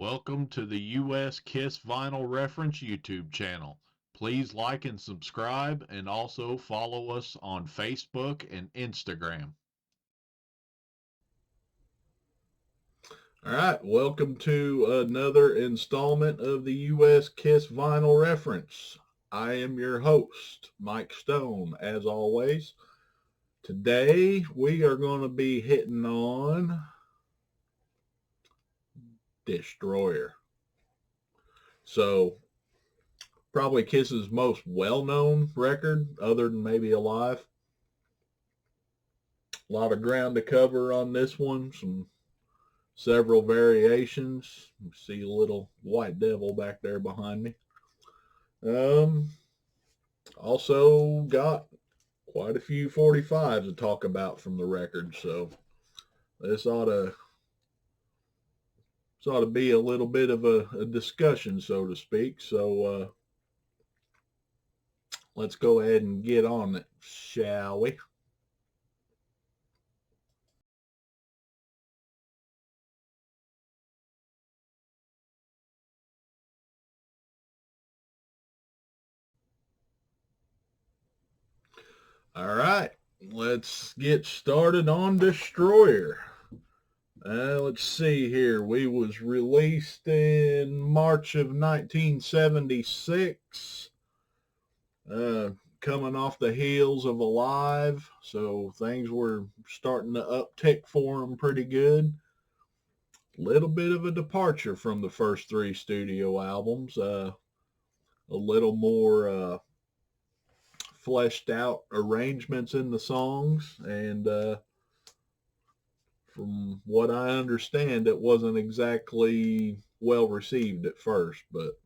Welcome to the US Kiss Vinyl Reference YouTube channel. Please like and subscribe and also follow us on Facebook and Instagram. All right, welcome to another installment of the US Kiss Vinyl Reference. I am your host, Mike Stone, as always. Today we are going to be hitting on Destroyer. So, probably Kiss's most well-known record, other than maybe Alive. A lot of ground to cover on this one, several variations. You see a little white devil back there behind me. Also got quite a few 45s to talk about from the record, so this ought to be a little bit of a discussion, so to speak. So let's go ahead and get on it, shall we? All right, let's get started on Destroyer. Let's see here. We was released in March of 1976. Coming off the heels of Alive, so things were starting to uptick for them pretty good. Little bit of a departure from the first three studio albums. A little more fleshed out arrangements in the songs, and from what I understand, it wasn't exactly well received at first, but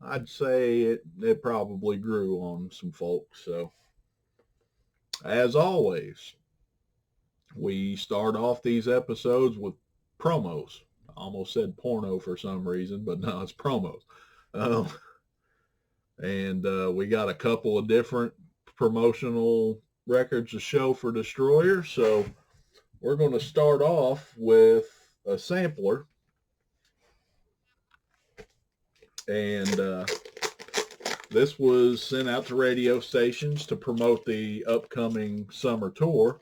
I'd say it probably grew on some folks. So, as always, we start off these episodes with promos. I almost said porno for some reason, but no, it's promos. Uh, and we got a couple of different promotional records to show for Destroyer. So we're going to start off with a sampler. And this was sent out to radio stations to promote the upcoming summer tour.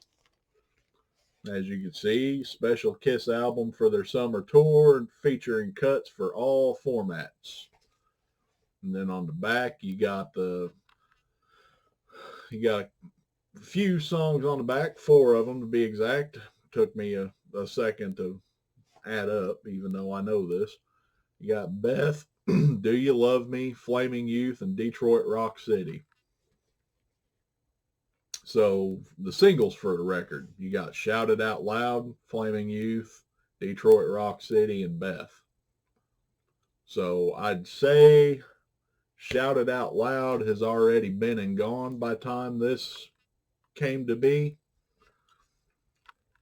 As you can see, special Kiss album for their summer tour featuring cuts for all formats. And then on the back, you got a few songs on the back, 4 of them to be exact. Took me a second to add up, even though I know this. You got Beth, Do You Love Me, Flaming Youth, and Detroit Rock City. So the singles for the record, you got Shout It Out Loud, Flaming Youth, Detroit Rock City, and Beth. So I'd say Shout It Out Loud has already been and gone by the time this came to be.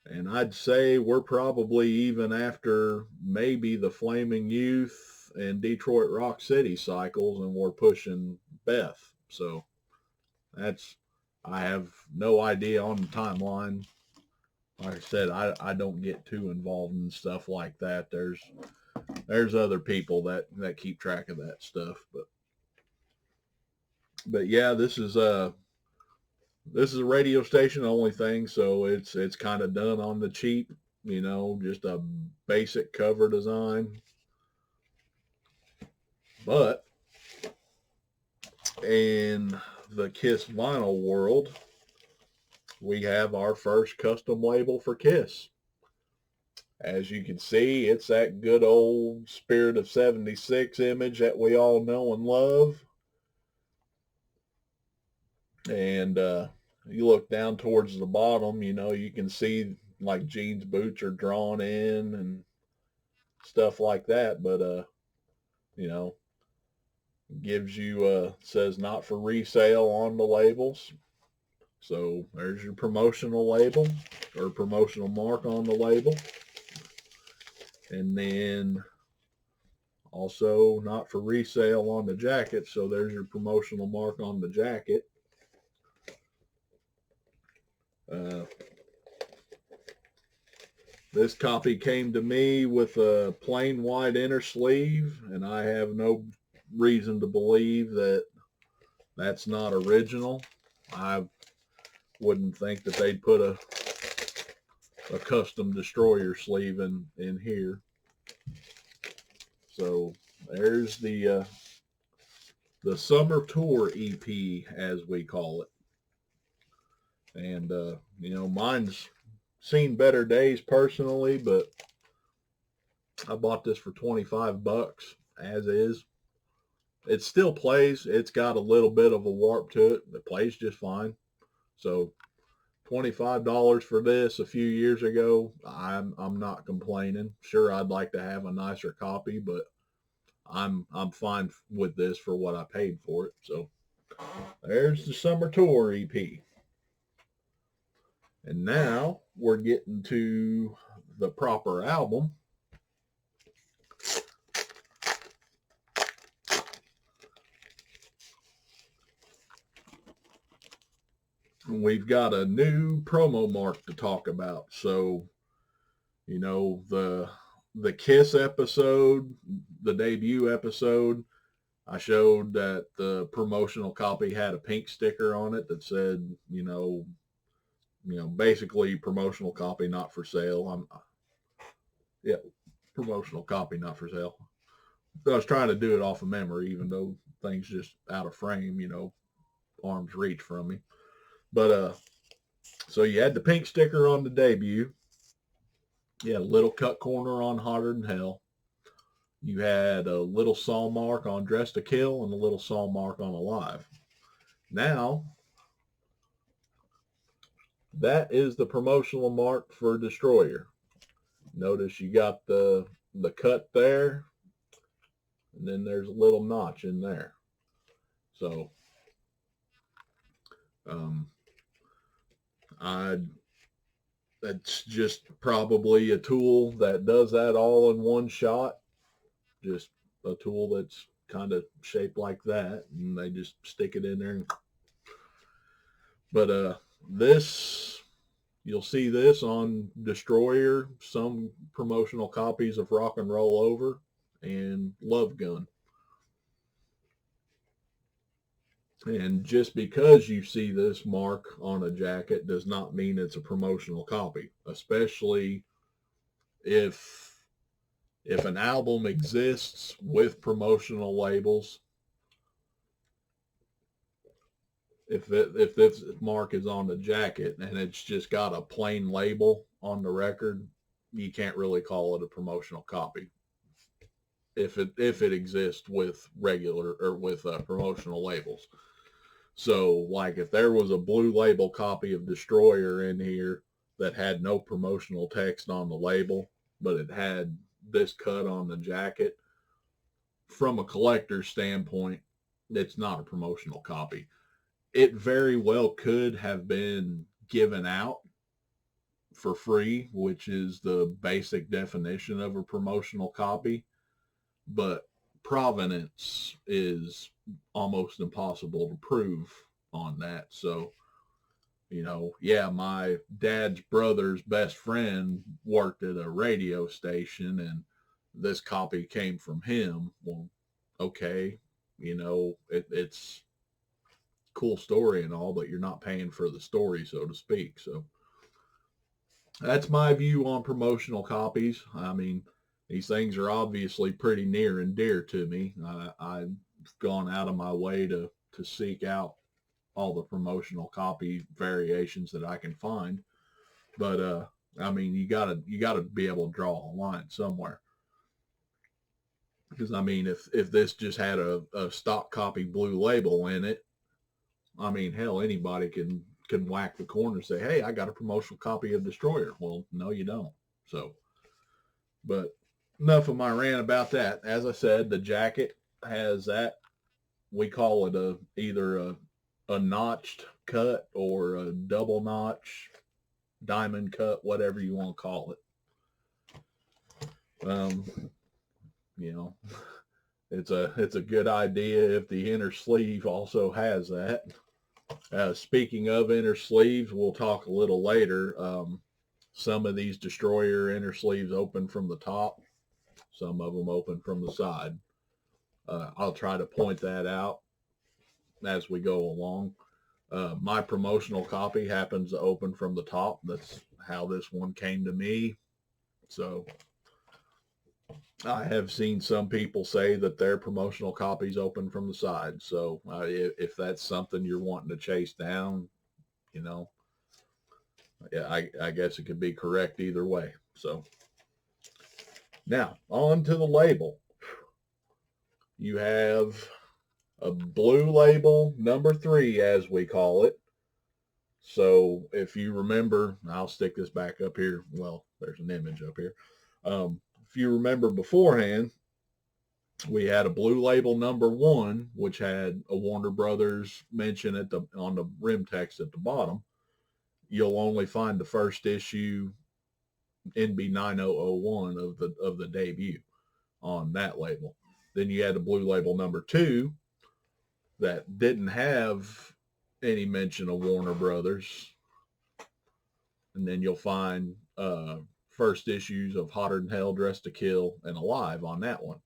And I'd say we're probably even after maybe the Flaming Youth and Detroit Rock City cycles, and we're pushing Beth. So I have no idea on the timeline. Like I said, I don't get too involved in stuff like that. There's other people that keep track of that stuff. But yeah, this is a radio station only thing, so it's kind of done on the cheap, just a basic cover design. But in the Kiss vinyl world, we have our first custom label for Kiss. As you can see, it's that good old Spirit of 76 image that we all know and love. And you look down towards the bottom, you can see like Gene's boots are drawn in and stuff like that. But, gives you, says not for resale on the labels. So there's your promotional label or promotional mark on the label. And then also not for resale on the jacket. So there's your promotional mark on the jacket. This copy came to me with a plain white inner sleeve, and I have no reason to believe that that's not original. I wouldn't think that they'd put a custom destroyer sleeve in here. So there's the summer tour EP, as we call it. And mine's seen better days personally, but I bought this for $25 as is. It still plays. It's got a little bit of a warp to it. It plays just fine. So $25 for this a few years ago, I'm not complaining. Sure, I'd like to have a nicer copy, but I'm fine with this for what I paid for it. So there's the summer tour EP. And now we're getting to the proper album. We've got a new promo mark to talk about. So, the Kiss episode, the debut episode, I showed that the promotional copy had a pink sticker on it that said, basically promotional copy not for sale. Promotional copy not for sale. I was trying to do it off of memory, even though things just out of frame, arm's reach from me. But so you had the pink sticker on the debut. You had a little cut corner on Hotter Than Hell. You had a little saw mark on Dress to Kill and a little saw mark on Alive. Now, that is the promotional mark for Destroyer. Notice you got the cut there, and then there's a little notch in there. So, that's just probably a tool that does that all in one shot. Just a tool that's kind of shaped like that, and they just stick it in there. But this, you'll see this on Destroyer, some promotional copies of Rock and Roll Over and Love Gun. And just because you see this mark on a jacket does not mean it's a promotional copy, especially if an album exists with promotional labels. If this mark is on the jacket and it's just got a plain label on the record, you can't really call it a promotional copy. If it exists with regular or with promotional labels. So, like, if there was a blue label copy of Destroyer in here that had no promotional text on the label, but it had this cut on the jacket, from a collector's standpoint, it's not a promotional copy. It very well could have been given out for free, which is the basic definition of a promotional copy, but provenance is almost impossible to prove on that. So, my dad's brother's best friend worked at a radio station and this copy came from him. Well, okay, it's a cool story and all, but you're not paying for the story, so to speak. So that's my view on promotional copies. I mean, these things are obviously pretty near and dear to me. I've gone out of my way to seek out all the promotional copy variations that I can find. But I mean, you gotta be able to draw a line somewhere. Because I mean, if this just had a stock copy blue label in it, I mean, hell, anybody can whack the corner and say, "Hey, I got a promotional copy of Destroyer." Well, no, you don't. So, but enough of my rant about that. As I said, the jacket has that. We call it either a notched cut or a double notch, diamond cut, whatever you want to call it. It's a good idea if the inner sleeve also has that. Speaking of inner sleeves, we'll talk a little later. Some of these destroyer inner sleeves open from the top, some of them open from the side. I'll try to point that out as we go along. My promotional copy happens to open from the top. That's how this one came to me. So I have seen some people say that their promotional copies open from the side. So if that's something you're wanting to chase down, you know, yeah, I guess it could be correct either way. So now on to the label. You have a blue label, number 3, as we call it. So if you remember, I'll stick this back up here. Well, there's an image up here. If you remember beforehand, we had a blue label number 1, which had a Warner Brothers mention on the rim text at the bottom. You'll only find the first issue NB 9001 of the debut on that label. Then you had a blue label number 2 that didn't have any mention of Warner Brothers. And then you'll find first issues of Hotter Than Hell, Dressed to Kill, and Alive on that one.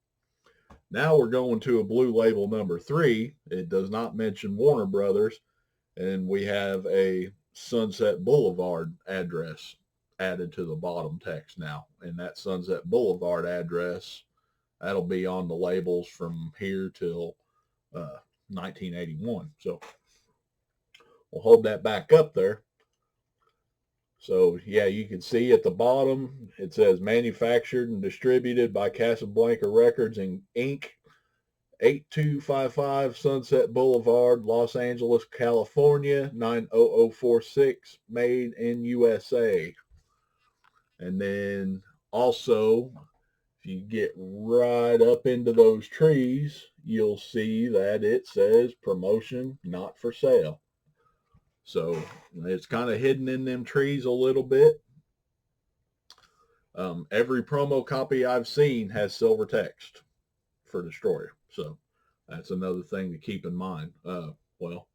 Now we're going to a blue label number 3. It does not mention Warner Brothers, and we have a Sunset Boulevard address added to the bottom text now. And that Sunset Boulevard address, that'll be on the labels from here till 1981. So we'll hold that back up there. So yeah, you can see at the bottom, it says manufactured and distributed by Casablanca Records and Inc. 8255 Sunset Boulevard, Los Angeles, California, 90046, made in USA. And then also, if you get right up into those trees, you'll see that it says promotion, not for sale. So it's kind of hidden in them trees a little bit. Every promo copy I've seen has silver text for Destroyer. So that's another thing to keep in mind. Well,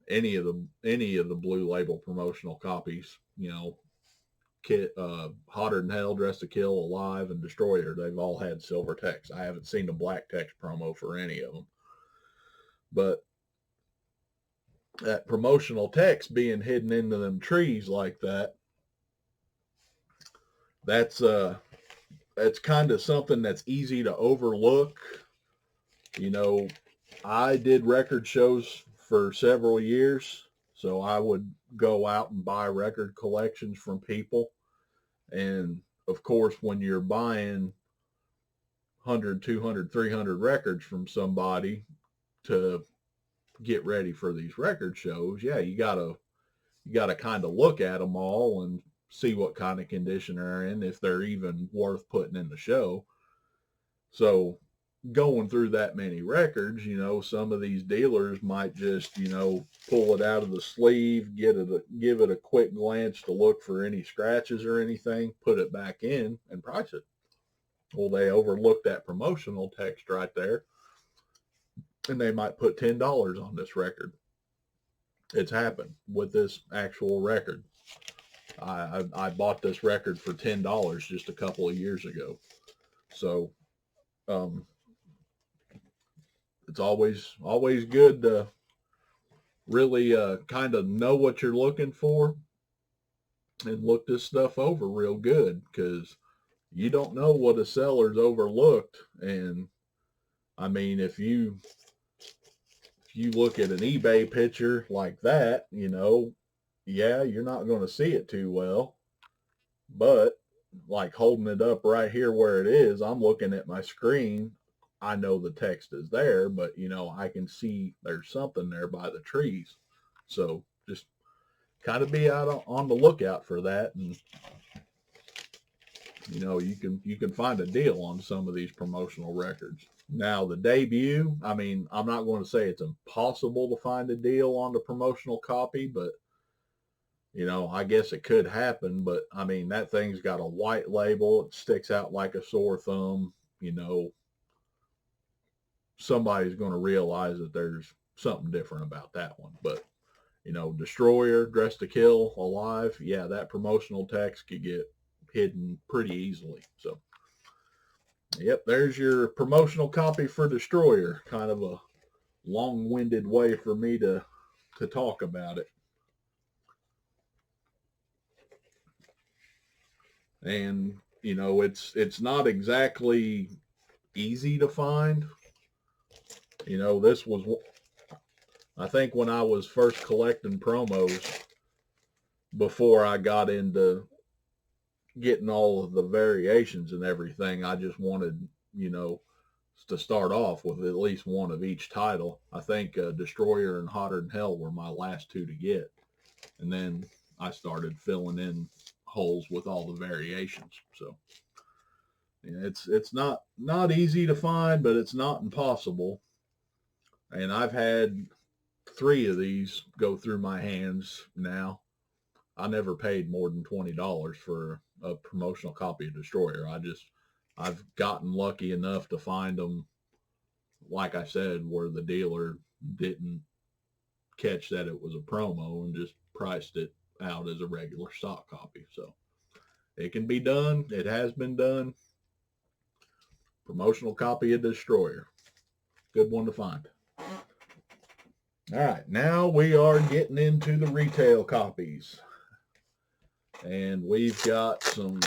any of the blue label promotional copies, you know, Hotter Than Hell, Dressed to Kill, Alive, and Destroyer, they've all had silver text. I haven't seen a black text promo for any of them. But that promotional text being hidden into them trees like that, that's kind of something that's easy to overlook. You know, I did record shows for several years, so I would go out and buy record collections from people. And of course, when you're buying 100, 200, 300 records from somebody to get ready for these record shows, yeah, you gotta kind of look at them all and see what kind of condition they're in, if they're even worth putting in the show. So going through that many records, you know, some of these dealers might just, you know, pull it out of the sleeve, give it a quick glance to look for any scratches or anything, put it back in and price it. Well, they overlooked that promotional text right there, and they might put $10 on this record. It's happened with this actual record. I bought this record for $10 just a couple of years ago. So it's always good to really kind of know what you're looking for and look this stuff over real good, because you don't know what a seller's overlooked. And I mean, if you look at an eBay picture like that, you know, yeah, you're not going to see it too well. But like holding it up right here where it is, I'm looking at my screen. I know the text is there, but you know, I can see there's something there by the trees. So just kind of be out on the lookout for that, and you know, you can find a deal on some of these promotional records. Now the debut, I mean, I'm not going to say it's impossible to find a deal on the promotional copy, but you know, I guess it could happen. But I mean, that thing's got a white label. It sticks out like a sore thumb. You know, somebody's going to realize that there's something different about that one. But Destroyer, Dress to Kill, Alive, yeah, that promotional text could get hidden pretty easily. So, yep, there's your promotional copy for Destroyer. Kind of a long-winded way for me to talk about it. And, it's not exactly easy to find. This was, I think, when I was first collecting promos before I got into getting all of the variations and everything. I just wanted, to start off with at least one of each title. I think Destroyer and Hotter Than Hell were my last two to get. And then I started filling in holes with all the variations. So it's not easy to find, but it's not impossible. And I've had 3 of these go through my hands now. I never paid more than $20 for a promotional copy of Destroyer. I've gotten lucky enough to find them, like I said, where the dealer didn't catch that it was a promo and just priced it out as a regular stock copy. So it can be done. It has been done. Promotional copy of Destroyer. Good one to find. All right, now we are getting into the retail copies. And we've got some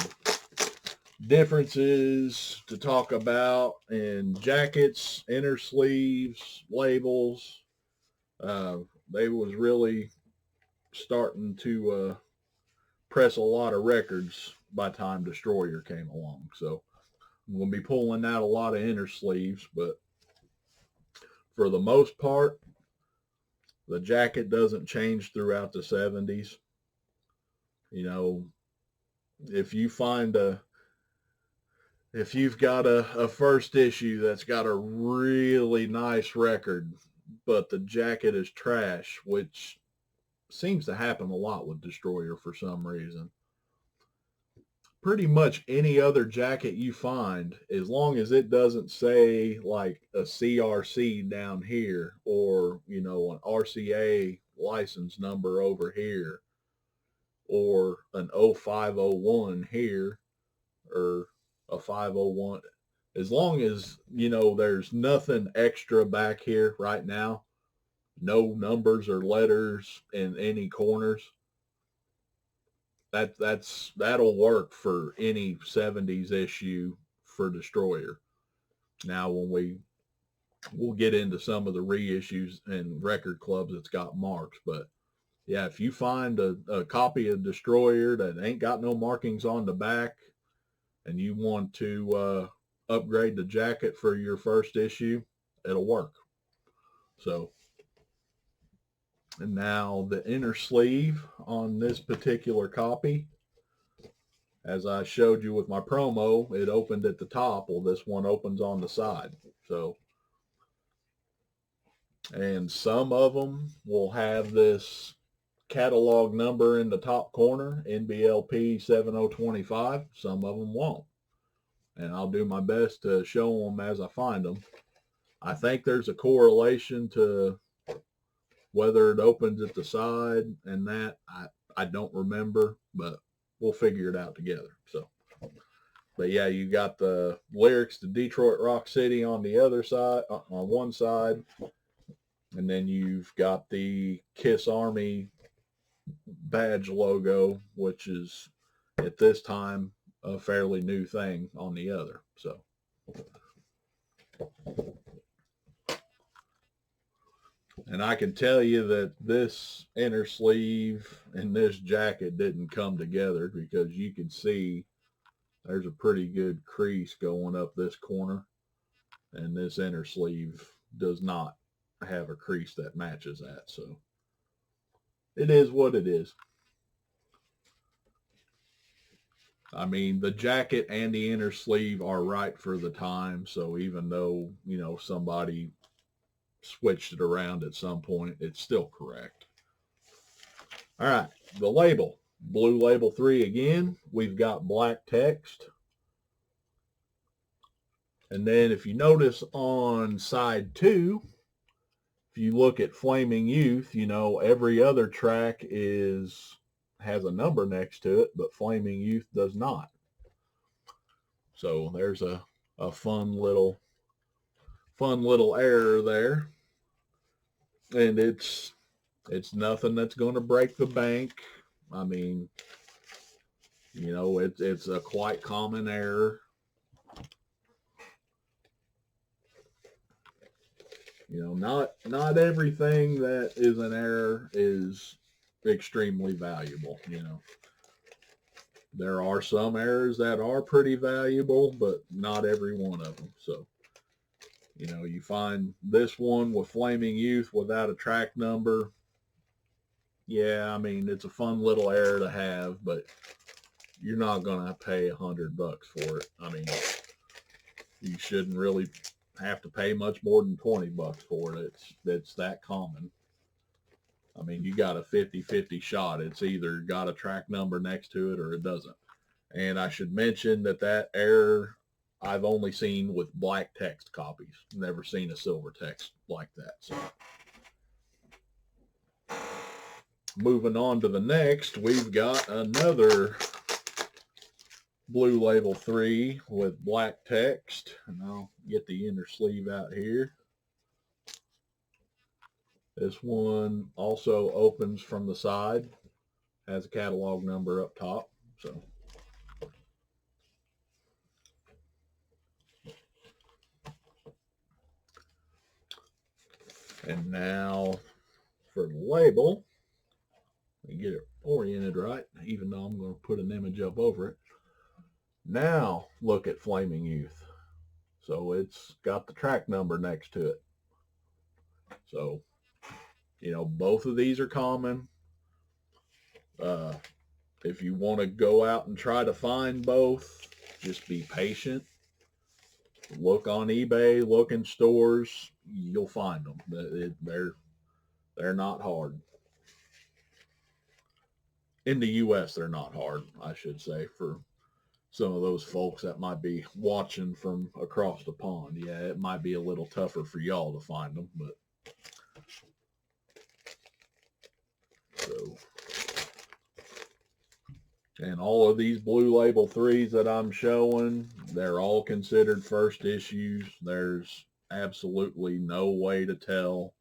differences to talk about in jackets, inner sleeves, labels. They was really starting to press a lot of records by the time Destroyer came along. So I'm going to be pulling out a lot of inner sleeves, but for the most part, the jacket doesn't change throughout the 70s. If you find if you've got a first issue that's got a really nice record, but the jacket is trash, which seems to happen a lot with Destroyer for some reason. Pretty much any other jacket you find, as long as it doesn't say like a CRC down here or, an RCA license number over here or an 0501 here or a 501, as long as, there's nothing extra back here right now, no numbers or letters in any corners, that'll work for any 70s issue for Destroyer. Now, when we'll get into some of the reissues and record clubs that's got marks, but yeah, if you find a copy of Destroyer that ain't got no markings on the back and you want to upgrade the jacket for your first issue, it'll work. So, and now the inner sleeve on this particular copy, as I showed you with my promo, it opened at the top. Well, this one opens on the side. So, and some of them will have this catalog number in the top corner, NBLP 7025. Some of them won't. And I'll do my best to show them as I find them. I think there's a correlation to whether it opens at the side and that. I don't remember, but we'll figure it out together. So, but yeah, you got the lyrics to Detroit Rock City on the other side, on one side, and then you've got the Kiss Army badge logo, which is at this time a fairly new thing, on the other. So, and I can tell you that this inner sleeve and this jacket didn't come together, because you can see there's a pretty good crease going up this corner, and this inner sleeve does not have a crease that matches that. So it is what it is. I mean, the jacket and the inner sleeve are right for the time. So even though, somebody switched it around at some point, it's still correct. All right, the label. Blue label 3 again. We've got black text. And then if you notice on side 2, if you look at Flaming Youth, every other track has a number next to it, but Flaming Youth does not. So there's a fun little error there. And it's nothing that's going to break the bank. I mean, it's a quite common error. Not everything that is an error is extremely valuable. There are some errors that are pretty valuable, but not every one of them. So, you find this one with Flaming Youth without a track number. Yeah, I mean, it's a fun little error to have, but you're not going to pay $100 for it. I mean, you shouldn't really have to pay much more than $20 for it. It's that common. I mean, you got a 50-50 shot. It's either got a track number next to it or it doesn't. And I should mention that error I've only seen with black text copies. Never seen a silver text like that. So, moving on to the next, we've got another Blue Label 3 with black text. And I'll get the inner sleeve out here. This one also opens from the side, has a catalog number up top. So, and now for the label, let me get it oriented right, even though I'm going to put an image up over it. Now look at Flaming Youth. So it's got the track number next to it. So, both of these are common. If you want to go out and try to find both, just be patient. Look on eBay, look in stores, you'll find them. They're not hard. In the U.S., they're not hard, I should say, for some of those folks that might be watching from across the pond. Yeah, it might be a little tougher for y'all to find them, but so. And all of these Blue Label 3s that I'm showing, they're all considered first issues. There's absolutely no way to tell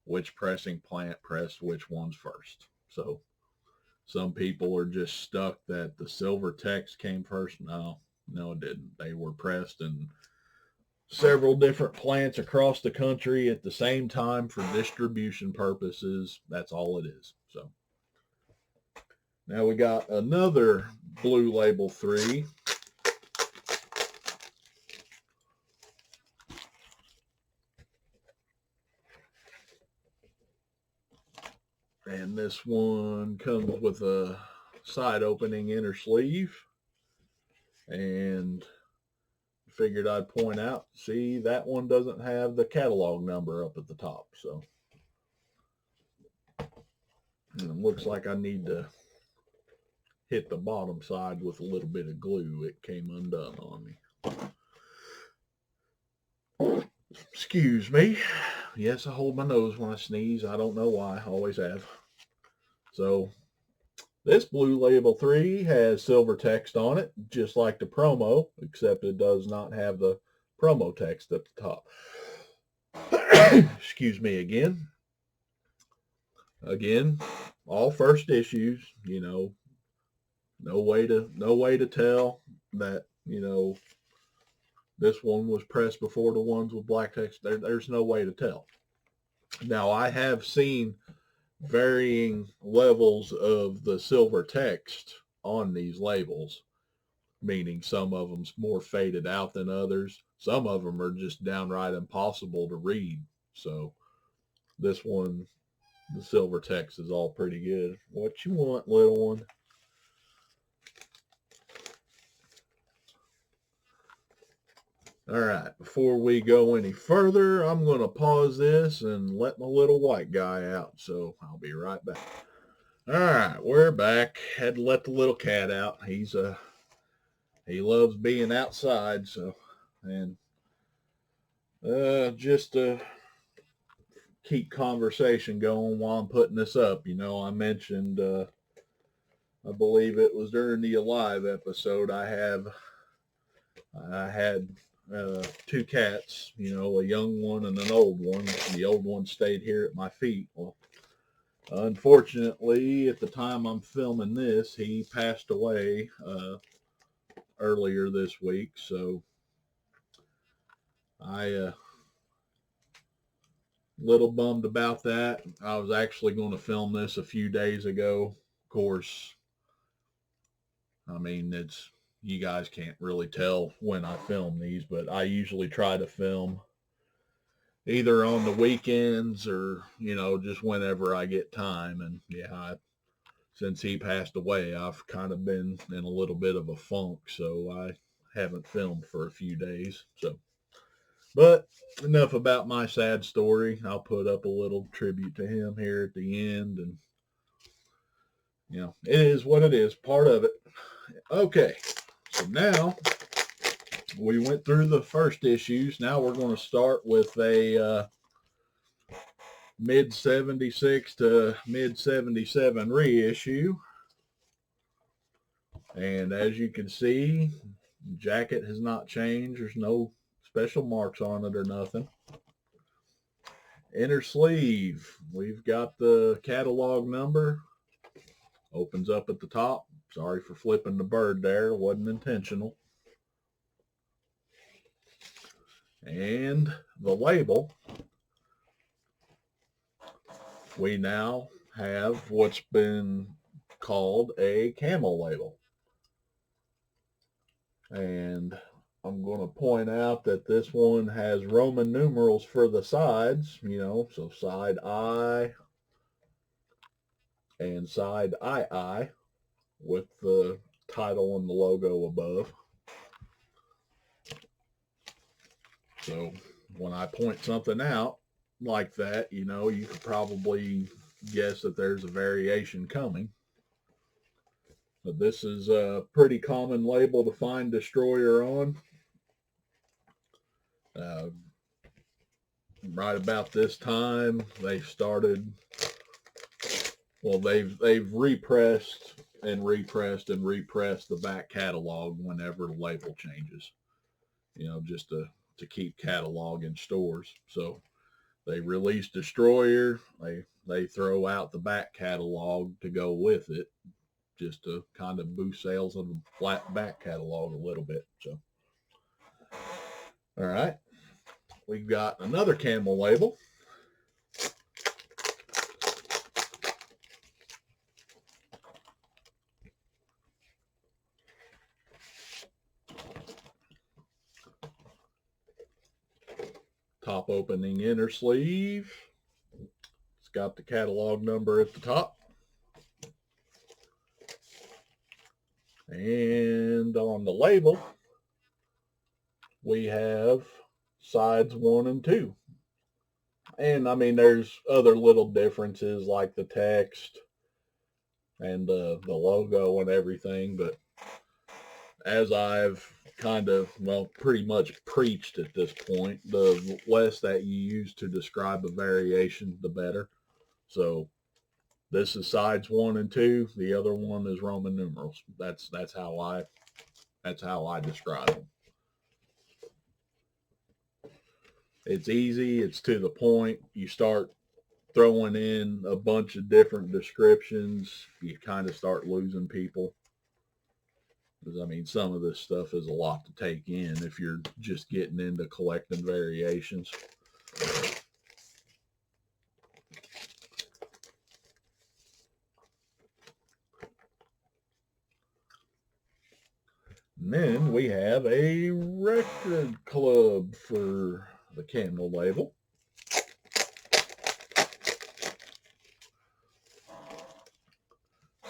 which pressing plant pressed which ones first. So some people are just stuck that the silver text came first. No, it didn't. They were pressed in several different plants across the country at the same time for distribution purposes. That's all it is. So now we got another Blue Label 3. And this one comes with a side opening inner sleeve. And figured I'd point out, see, that one doesn't have the catalog number up at the top. So and it looks like I need to hit the bottom side with a little bit of glue. It came undone on me. Excuse me. Yes, I hold my nose when I sneeze. I don't know why. I always have. So this Blue Label 3 has silver text on it, just like the promo, except it does not have the promo text at the top. Excuse me again. Again, all first issues, no way to tell that, this one was pressed before the ones with black text. There's no way to tell. Now, I have seen varying levels of the silver text on these labels, meaning some of them's more faded out than others. Some of them are just downright impossible to read. So this one, the silver text is all pretty good. What you want, little one? All right, before we go any further, I'm going to pause this and let my little white guy out. So I'll be right back. All right, we're back. Had to let the little cat out. He loves being outside. So, and just to keep conversation going while I'm putting this up. I mentioned, I believe it was during the Alive episode, I had two cats, a young one and an old one. The old one stayed here at my feet. Well, unfortunately, at the time I'm filming this, he passed away earlier this week. So I little bummed about that. I was actually going to film this a few days ago. Of course, I mean, you guys can't really tell when I film these, but I usually try to film either on the weekends or, just whenever I get time. And yeah, since he passed away, I've kind of been in a little bit of a funk, so I haven't filmed for a few days. But enough about my sad story. I'll put up a little tribute to him here at the end, and it is what it is, part of it. Okay, so now we went through the first issues. Now we're going to start with a mid 76 to mid 77 reissue. And as you can see, jacket has not changed. There's no special marks on it or nothing. Inner sleeve, we've got the catalog number. Opens up at the top. Sorry for flipping the bird there. Wasn't intentional. And the label. We now have what's been called a camel label. And I'm going to point out that this one has Roman numerals for the sides, so side I and side II with the title and the logo above. So when I point something out like that, you could probably guess that there's a variation coming. But this is a pretty common label to find Destroyer on. Right about this time, they've started. Well, they've repressed and repressed and repressed the back catalog whenever the label changes. Just to keep catalog in stores. So they release Destroyer. They throw out the back catalog to go with it, just to kind of boost sales of the flat back catalog a little bit. So, all right, we've got another camel label. Top opening inner sleeve. It's got the catalog number at the top. And on the label, we have sides 1 and 2. And I mean, there's other little differences like the text and the logo and everything. But as I've pretty much preached at this point, the less that you use to describe a variation, the better. So this is sides 1 and 2. The other one is Roman numerals. That's how I describe them. It's easy. It's to the point. You start throwing in a bunch of different descriptions, you kind of start losing people. Because, I mean, some of this stuff is a lot to take in if you're just getting into collecting variations. And then we have a record club for the camel label.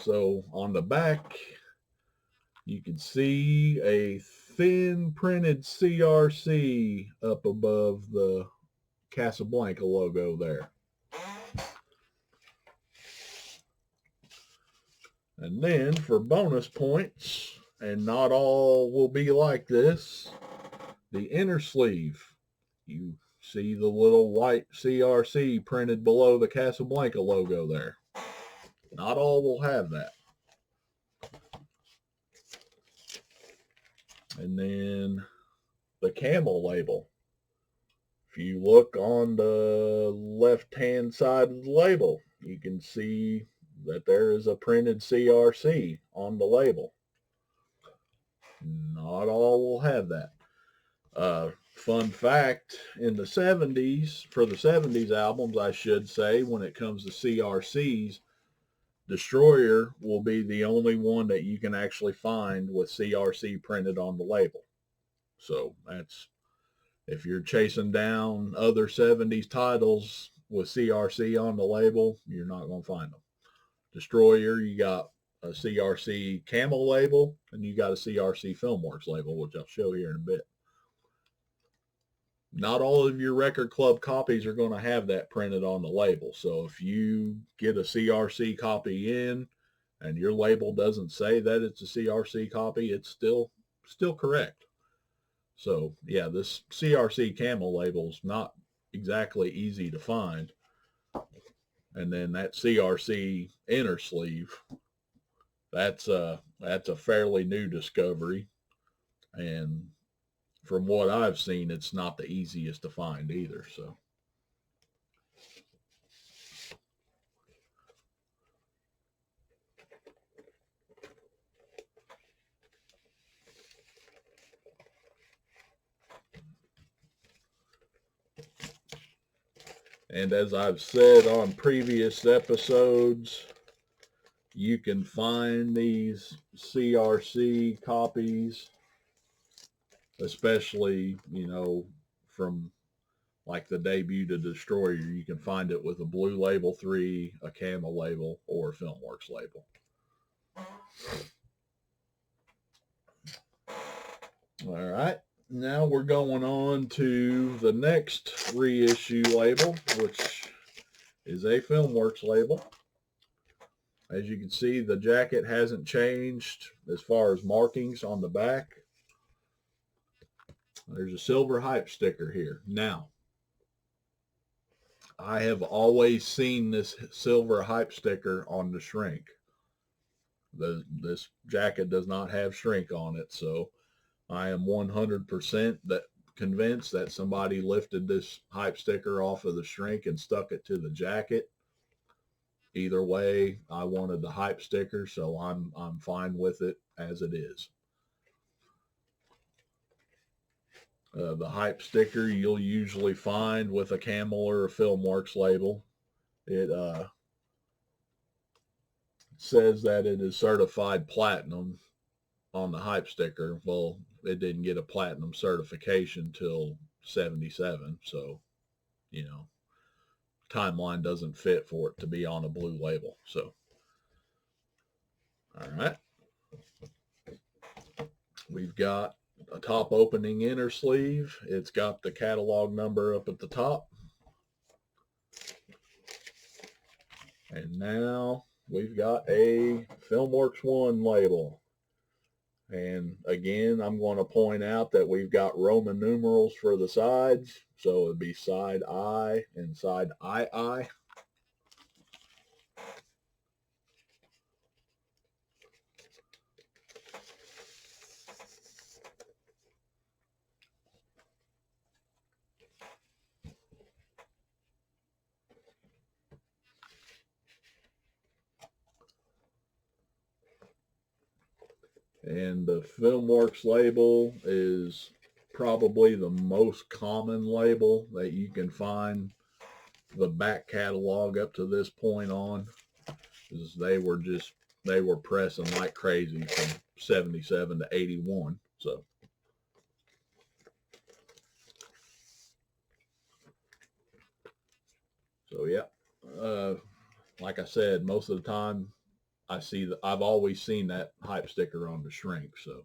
So on the back, you can see a thin printed CRC up above the Casablanca logo there. And then for bonus points, and not all will be like this, the inner sleeve. You See the little white CRC printed below the Casablanca logo there. Not all will have that. And then the camel label. If you look on the left-hand side of the label, you can see that there is a printed CRC on the label. Not all will have that. Fun fact, in the 70s, for the 70s albums, I should say, when it comes to CRCs, Destroyer will be the only one that you can actually find with CRC printed on the label. So that's, if you're chasing down other 70s titles with CRC on the label, you're not going to find them. Destroyer, you got a CRC Camel label, and you got a CRC Filmworks label, which I'll show here in a bit. Not all of your record club copies are going to have that printed on the label. So if you get a CRC copy in and your label doesn't say that it's a CRC copy, it's still correct. So yeah, this CRC Camel label is not exactly easy to find. And then that CRC inner sleeve, that's a fairly new discovery. And from what I've seen, it's not the easiest to find either. So, and as I've said on previous episodes, you can find these CRC copies, especially, from like the debut to Destroyer. You can find it with a Blue Label 3, a Camel label, or a Filmworks label. All right, now we're going on to the next reissue label, which is a Filmworks label. As you can see, the jacket hasn't changed as far as markings on the back. There's a silver hype sticker here. Now, I have always seen this silver hype sticker on the shrink. This jacket does not have shrink on it, so I am 100% convinced that somebody lifted this hype sticker off of the shrink and stuck it to the jacket. Either way, I wanted the hype sticker, so I'm fine with it as it is. The hype sticker you'll usually find with a Camel or a Filmworks label. It says that it is certified platinum on the hype sticker. Well, it didn't get a platinum certification till 77, so timeline doesn't fit for it to be on a blue label. So, all right, we've got a top opening inner sleeve. It's got the catalog number up at the top, and now we've got a Filmworks 1 label. And again, I'm going to point out that we've got Roman numerals for the sides. So it'd be side I and side II. And the Filmworks label is probably the most common label that you can find the back catalog up to this point on, because they were pressing like crazy from 77 to 81. So yeah, like I said, most of the time I've always seen that hype sticker on the shrink, so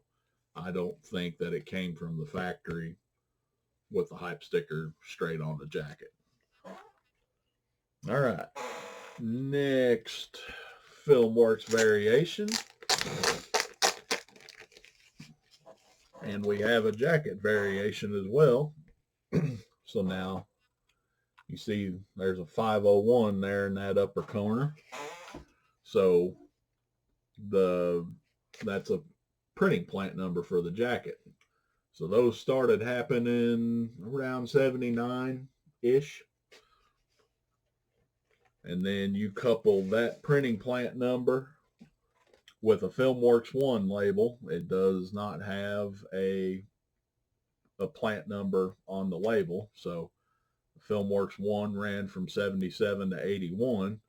I don't think that it came from the factory with the hype sticker straight on the jacket. All right, next Filmworks variation, and we have a jacket variation as well. So now You see there's a 501 there in that upper corner. So that's a printing plant number for the jacket. So those started happening around 79-ish. And then you couple that printing plant number with a FilmWorks 1 label. It does not have a plant number on the label. So FilmWorks 1 ran from 77 to 81.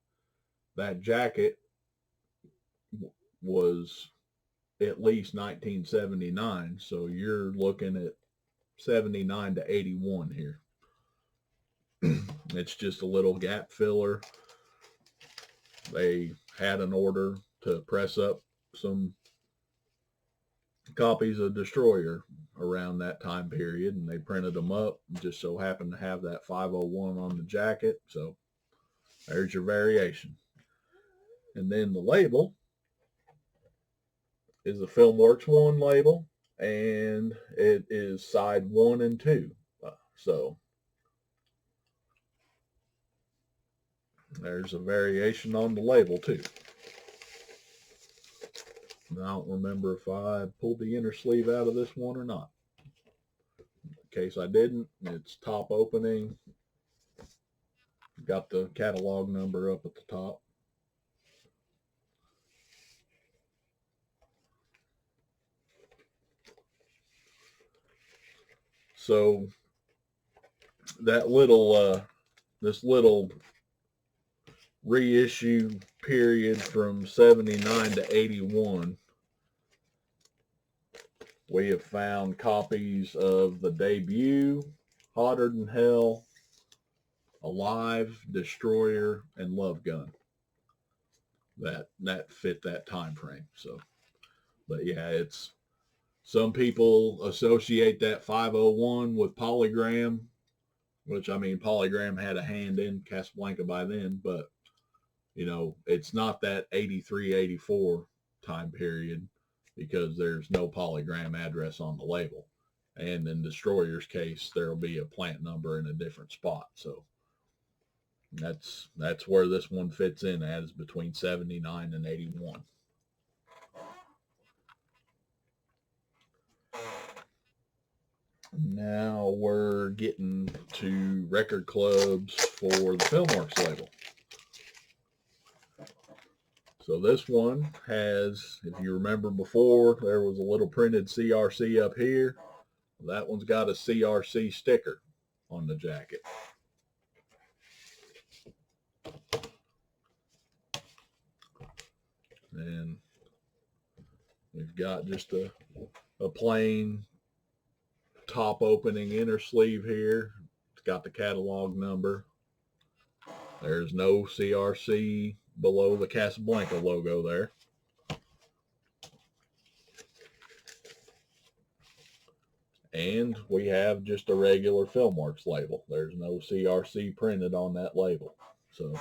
That jacket was at least 1979. So you're looking at 79 to 81 here. It's just a little gap filler. They had an order to press up some copies of Destroyer around that time period, and they printed them up. Just so happened to have that 501 on the jacket. So there's your variation. And then the label is the FilmWorks 1 label, and it is side 1 and 2. So there's a variation on the label too. I don't remember if I pulled the inner sleeve out of this one or not. In case I didn't, it's top opening. Got the catalog number up at the top. So that little, this little reissue period from 79 to 81, we have found copies of the debut, Hotter Than Hell, Alive, Destroyer, and Love Gun. That fit that time frame. So, but yeah, it's, some people associate that 501 with Polygram, which, I mean, Polygram had a hand in Casablanca by then, but you know, it's not that 83, 84 time period, because there's no Polygram address on the label. And in Destroyer's case, there'll be a plant number in a different spot. So that's where this one fits in at, is between 79 and 81. Now we're getting to record clubs for the FilmWorks label. So this one has, if you remember before, there was a little printed CRC up here. That one's got a CRC sticker on the jacket. And we've got just a plain top opening inner sleeve here. It's got the catalog number. There's no CRC below the Casablanca logo there. And we have just a regular FilmWorks label. There's no CRC printed on that label. So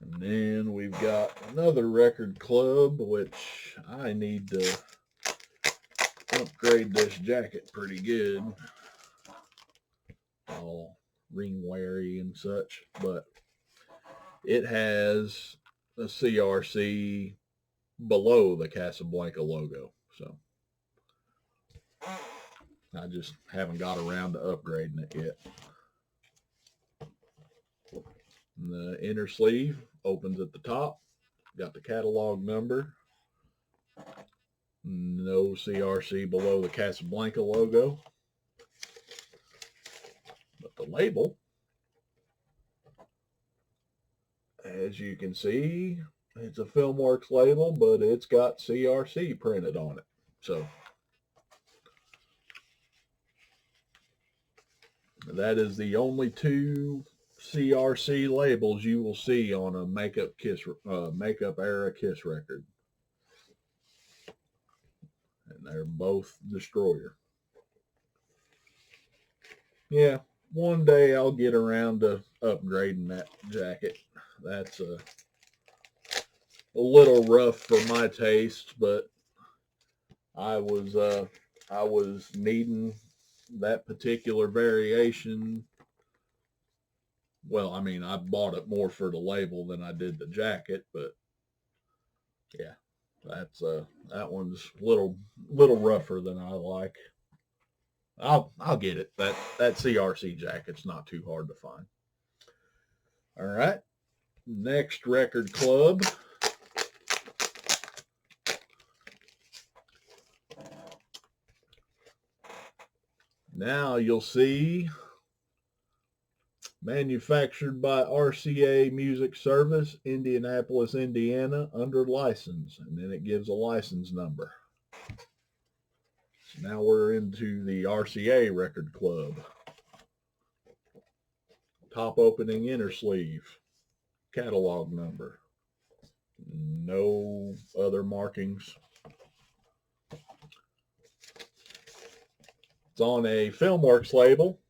and then we've got another record club, which I need to upgrade this jacket pretty good. All ring wary and such, but it has a CRC below the Casablanca logo. So I just haven't got around to upgrading it yet. And the inner sleeve opens at the top. Got the catalog number. No CRC below the Casablanca logo. But the label, as you can see, it's a FilmWorks label, but it's got CRC printed on it. So That is the only two CRC labels you will see on a makeup era Kiss record, and they're both Destroyer. Yeah, one day I'll get around to upgrading that jacket. That's a little rough for my taste, but I was needing that particular variation. Well, I mean, I bought it more for the label than I did the jacket, but yeah, that one's little rougher than I like. I'll get it. That CRC jacket's not too hard to find. All right. Next record club. Now you'll see manufactured by RCA Music Service, Indianapolis, Indiana, under license. And then it gives a license number. So now we're into the RCA record club. Top opening inner sleeve. Catalog number. No other markings. It's on a Filmworks label.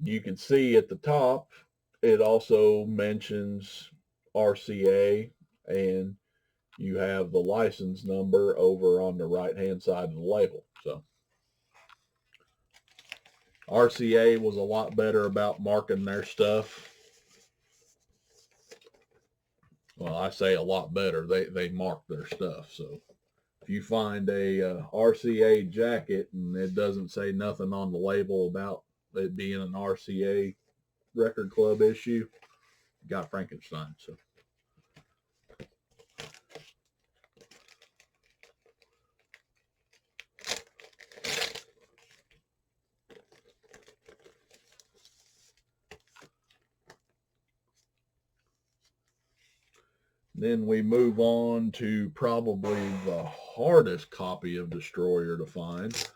You can see at the top, it also mentions RCA, and you have the license number over on the right-hand side of the label. So RCA was a lot better about marking their stuff. Well, I say a lot better. They mark their stuff. So if you find a RCA jacket and it doesn't say nothing on the label about it being an RCA record club issue, you got Frankenstein. So then we move on to probably the hardest copy of Destroyer to find.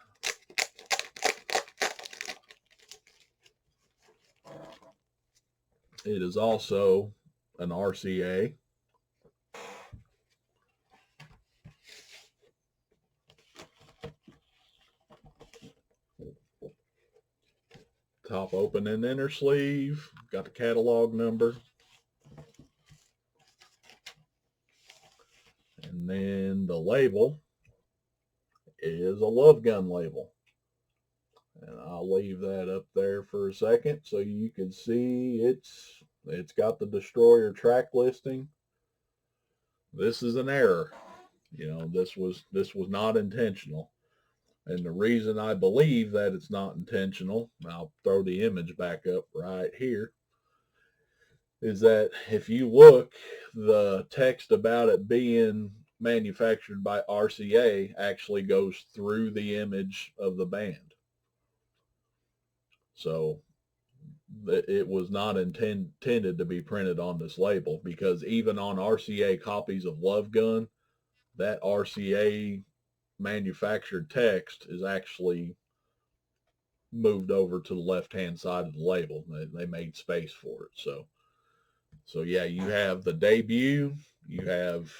It is also an RCA. Top open and inner sleeve. Got the catalog number. And then the label is a Love Gun label. And I'll leave that up there for a second so you can see it's got the Destroyer track listing. This is an error. You know, this was not intentional. And the reason I believe that it's not intentional, I'll throw the image back up right here, is that if you look, the text about it being manufactured by RCA actually goes through the image of the band. So it was not intended to be printed on this label, because even on RCA copies of Love Gun, that RCA manufactured text is actually moved over to the left-hand side of the label. They made space for it. So yeah, you have the debut, you have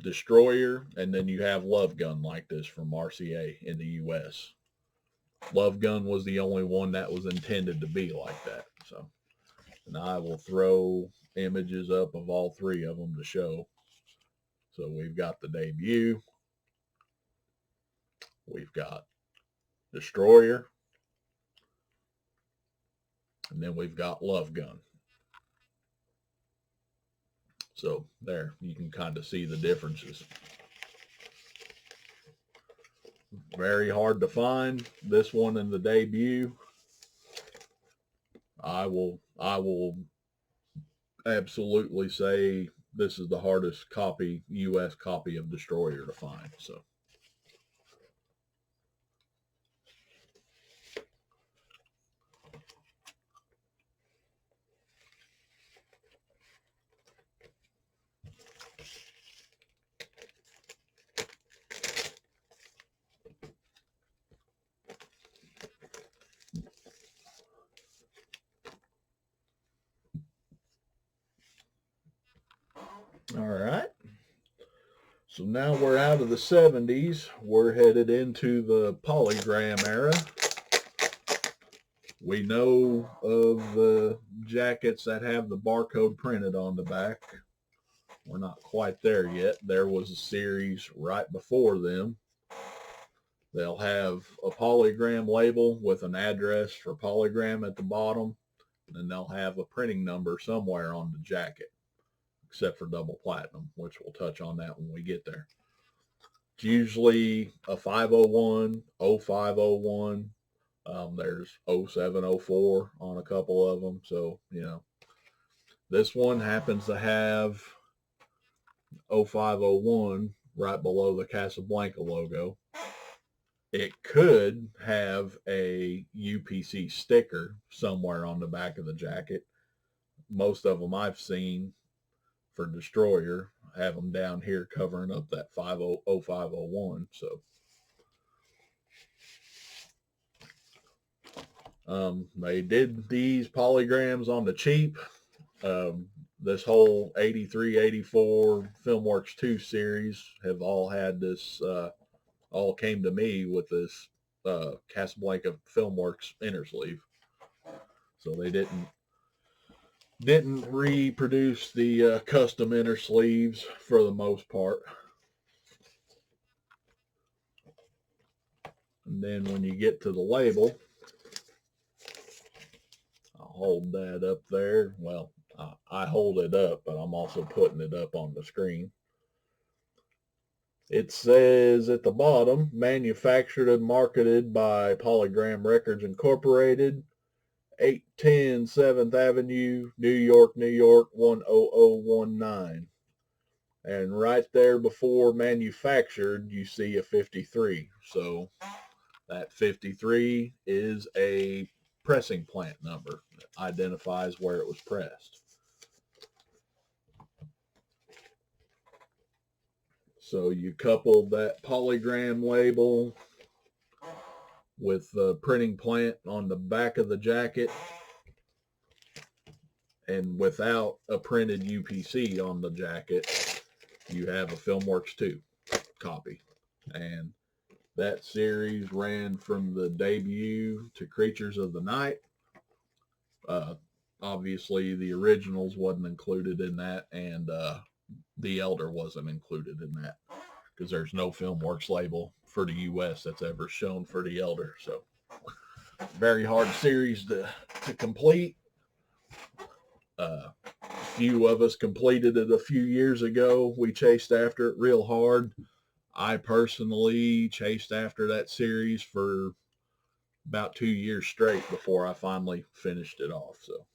Destroyer, and then you have Love Gun like this from RCA in the US. Love Gun was the only one that was intended to be like that. So, and I will throw images up of all three of them to show. So we've got the debut, we've got Destroyer, and then we've got Love Gun. So there, you can kind of see the differences. Very hard to find. This one in the debut, I will absolutely say this is the hardest copy, US copy of Destroyer to find. So All right. So now we're out of the 70s. We're headed into the polygram era. We know of the jackets that have the barcode printed on the back. We're not quite there yet. There was a series right before them. They'll have a polygram label with an address for polygram at the bottom, and they'll have a printing number somewhere on the jacket, except for double platinum, which we'll touch on that when we get there. It's usually a 501, 0501. There's 0704 on a couple of them. So, this one happens to have 0501 right below the Casablanca logo. It could have a UPC sticker somewhere on the back of the jacket. Most of them I've seen for Destroyer have them down here covering up that 0501. So they did these polygrams on the cheap. This whole 83, 84 Filmworks 2 series have all had this, all came to me with this Casablanca Filmworks inner sleeve. So they didn't reproduce the custom inner sleeves for the most part. And then when you get to the label, I'll hold that up there. Well, I hold it up, but I'm also putting it up on the screen. It says at the bottom, manufactured and marketed by Polygram Records Incorporated, 810 7th Avenue, New York, New York, 10019. And right there before manufactured, you see a 53. So that 53 is a pressing plant number. It identifies where it was pressed. So you couple that polygram label with the printing plant on the back of the jacket, and without a printed UPC on the jacket, you have a Filmworks 2 copy. And that series ran from the debut to Creatures of the Night. Obviously, the originals wasn't included in that, and The Elder wasn't included in that because there's no Filmworks label for the U.S. that's ever shown for The Elder. So very hard series to complete. A few of us completed it a few years ago. We chased after it real hard. I personally chased after that series for about 2 years straight before I finally finished it off. So,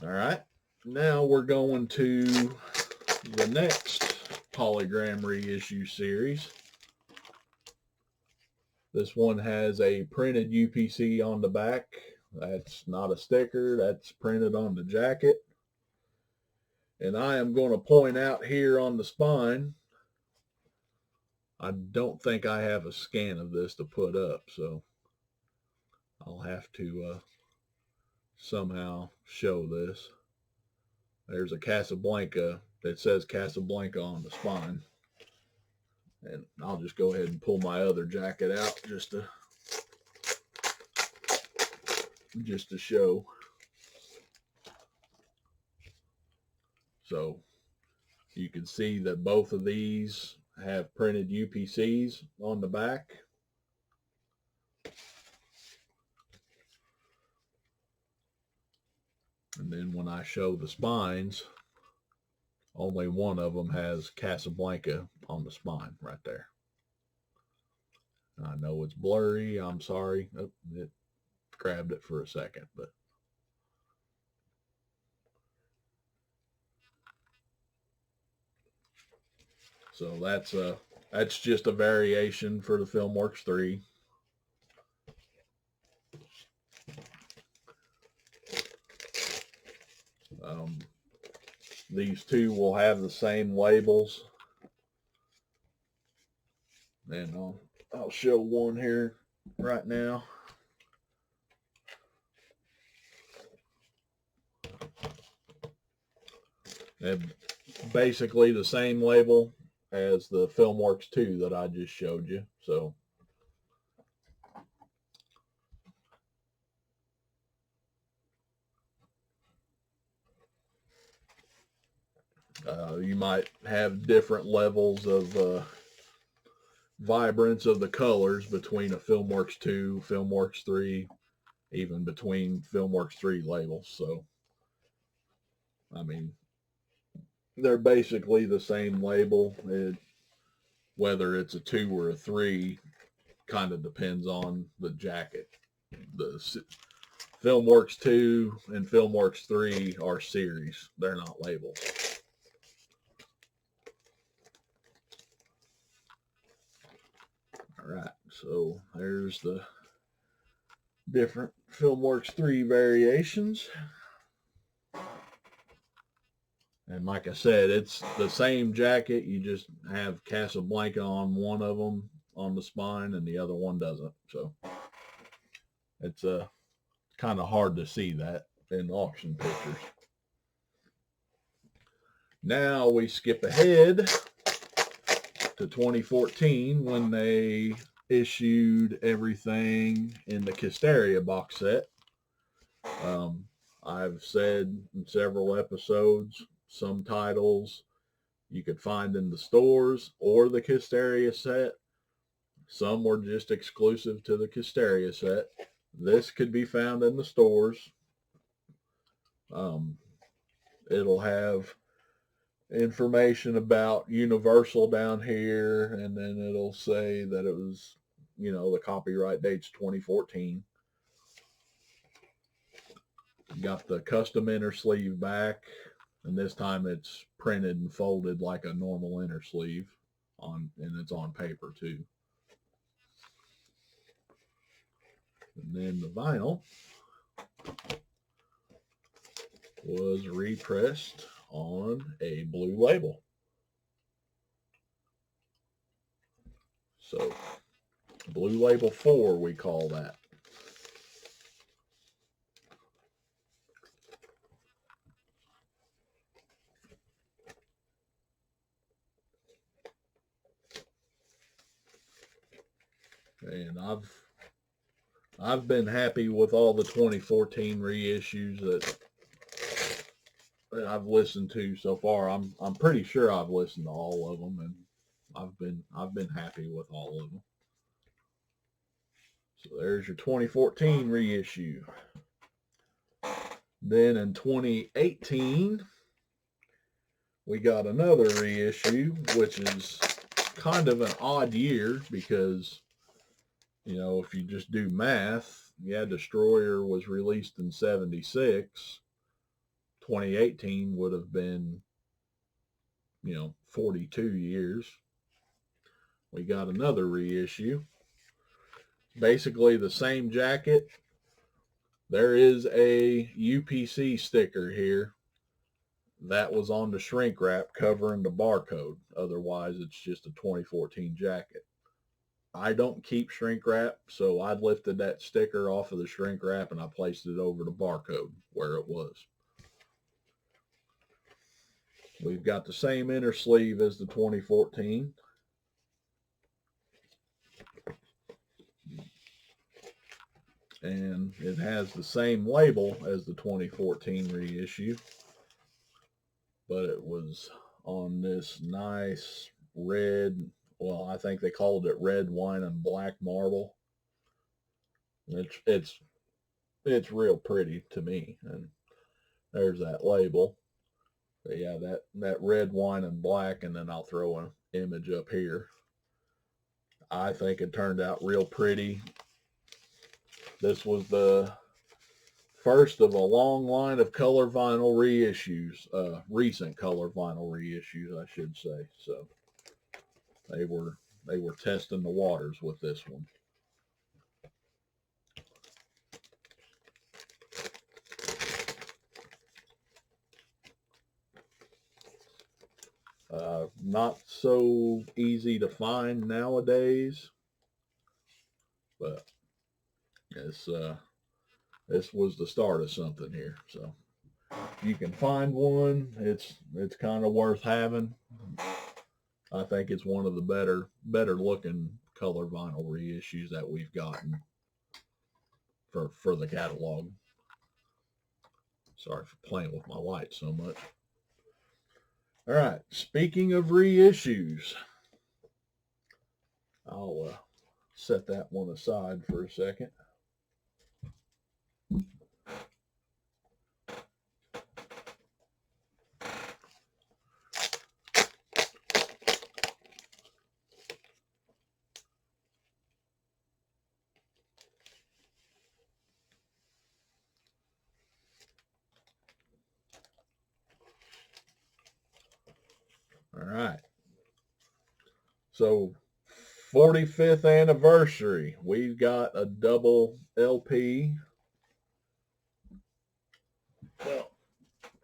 all right. Now we're going to the next Polygram reissue series. This one has a printed UPC on the back. That's not a sticker. That's printed on the jacket. And I am going to point out here on the spine, I don't think I have a scan of this to put up, so I'll have to somehow show this. There's a Casablanca that says Casablanca on the spine. And I'll just go ahead and pull my other jacket out just to show. So you can see that both of these have printed UPCs on the back. And then when I show the spines, only one of them has Casablanca on the spine right there. I know it's blurry. I'm sorry. Oh, it grabbed it for a second, but so that's just a variation for the Filmworks 3. These two will have the same labels, and I'll show one here right now. And basically the same label as the Filmworks 2 that I just showed you. So you might have different levels of vibrance of the colors between a Filmworks 2, Filmworks 3, even between Filmworks 3 labels. So, I mean, they're basically the same label. Whether it's a 2 or a 3 kind of depends on the jacket. The Filmworks 2 and Filmworks 3 are series. They're not labels. All right, so there's the different Filmworks 3 variations. And like I said, it's the same jacket. You just have Casablanca on one of them on the spine and the other one doesn't. So it's kind of hard to see that in auction pictures. Now we skip ahead to 2014 when they issued everything in the Kisteria box set. I've said in several episodes, some titles you could find in the stores or the Kisteria set. Some were just exclusive to the Kisteria set. This could be found in the stores. It'll have information about Universal down here, and then it'll say that it was, the copyright date's 2014. Got the custom inner sleeve back, and this time it's printed and folded like a normal inner sleeve, and it's on paper too. And then the vinyl was repressed on a blue label. So blue label 4, we call that. And I've been happy with all the 2014 reissues that I've listened to so far. I'm pretty sure I've listened to all of them, and I've been happy with all of them. So there's your 2014 reissue. Then in 2018, we got another reissue, which is kind of an odd year because, if you just do math, Destroyer was released in 76. 2018 would have been, 42 years. We got another reissue. Basically the same jacket. There is a UPC sticker here that was on the shrink wrap covering the barcode. Otherwise, it's just a 2014 jacket. I don't keep shrink wrap, so I lifted that sticker off of the shrink wrap and I placed it over the barcode where it was. We've got the same inner sleeve as the 2014. And it has the same label as the 2014 reissue, but it was on this nice red, well, I think they called it red wine and black marble. It's real pretty to me, and there's that label. But yeah, that red wine and black, and then I'll throw an image up here. I think it turned out real pretty. This was the first of a long line of color vinyl reissues, recent color vinyl reissues, I should say. So they were testing the waters with this one. Not so easy to find nowadays, but this was the start of something here. So you can find one, it's kind of worth having. I think it's one of the better looking color vinyl reissues that we've gotten for the catalog. Sorry for playing with my light so much. All right, speaking of reissues, I'll set that one aside for a second. All right. So 45th anniversary. We've got a double LP. Well,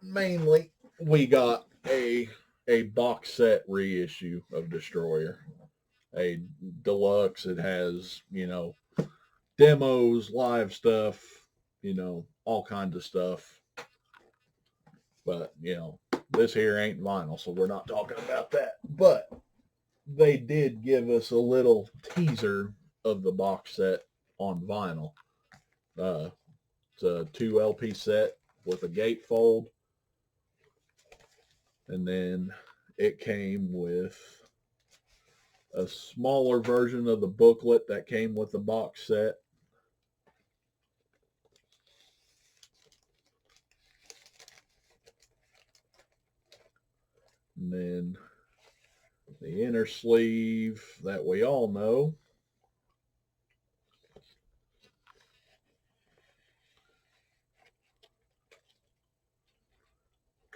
mainly we got a box set reissue of Destroyer. A deluxe. It has, demos, live stuff, all kinds of stuff. But, this here ain't vinyl, so we're not talking about that. But they did give us a little teaser of the box set on vinyl. It's a 2 LP set with a gatefold. And then it came with a smaller version of the booklet that came with the box set. And then the inner sleeve that we all know.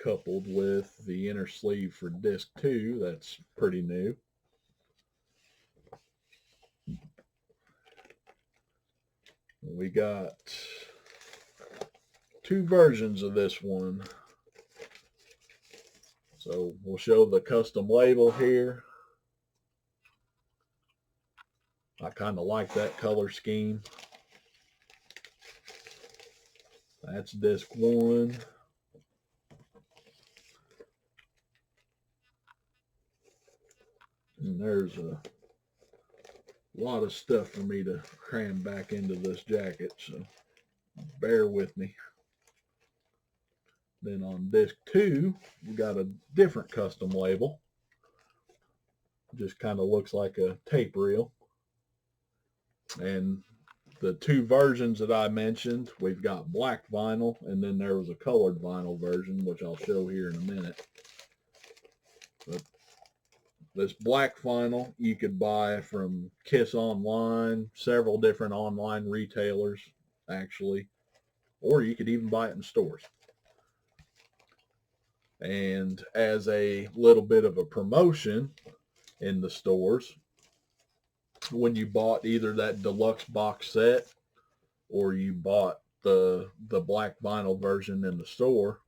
Coupled with the inner sleeve for disc 2, that's pretty new. We got 2 versions of this one. So we'll show the custom label here. I kind of like that color scheme. That's disc 1. And there's a lot of stuff for me to cram back into this jacket, so bear with me. Then on disc 2, we got a different custom label. Just kind of looks like a tape reel. And the 2 versions that I mentioned, we've got black vinyl, and then there was a colored vinyl version, which I'll show here in a minute. But this black vinyl you could buy from Kiss Online, several different online retailers, actually, or you could even buy it in stores. And as a little bit of a promotion in the stores, when you bought either that deluxe box set or you bought the black vinyl version in the store,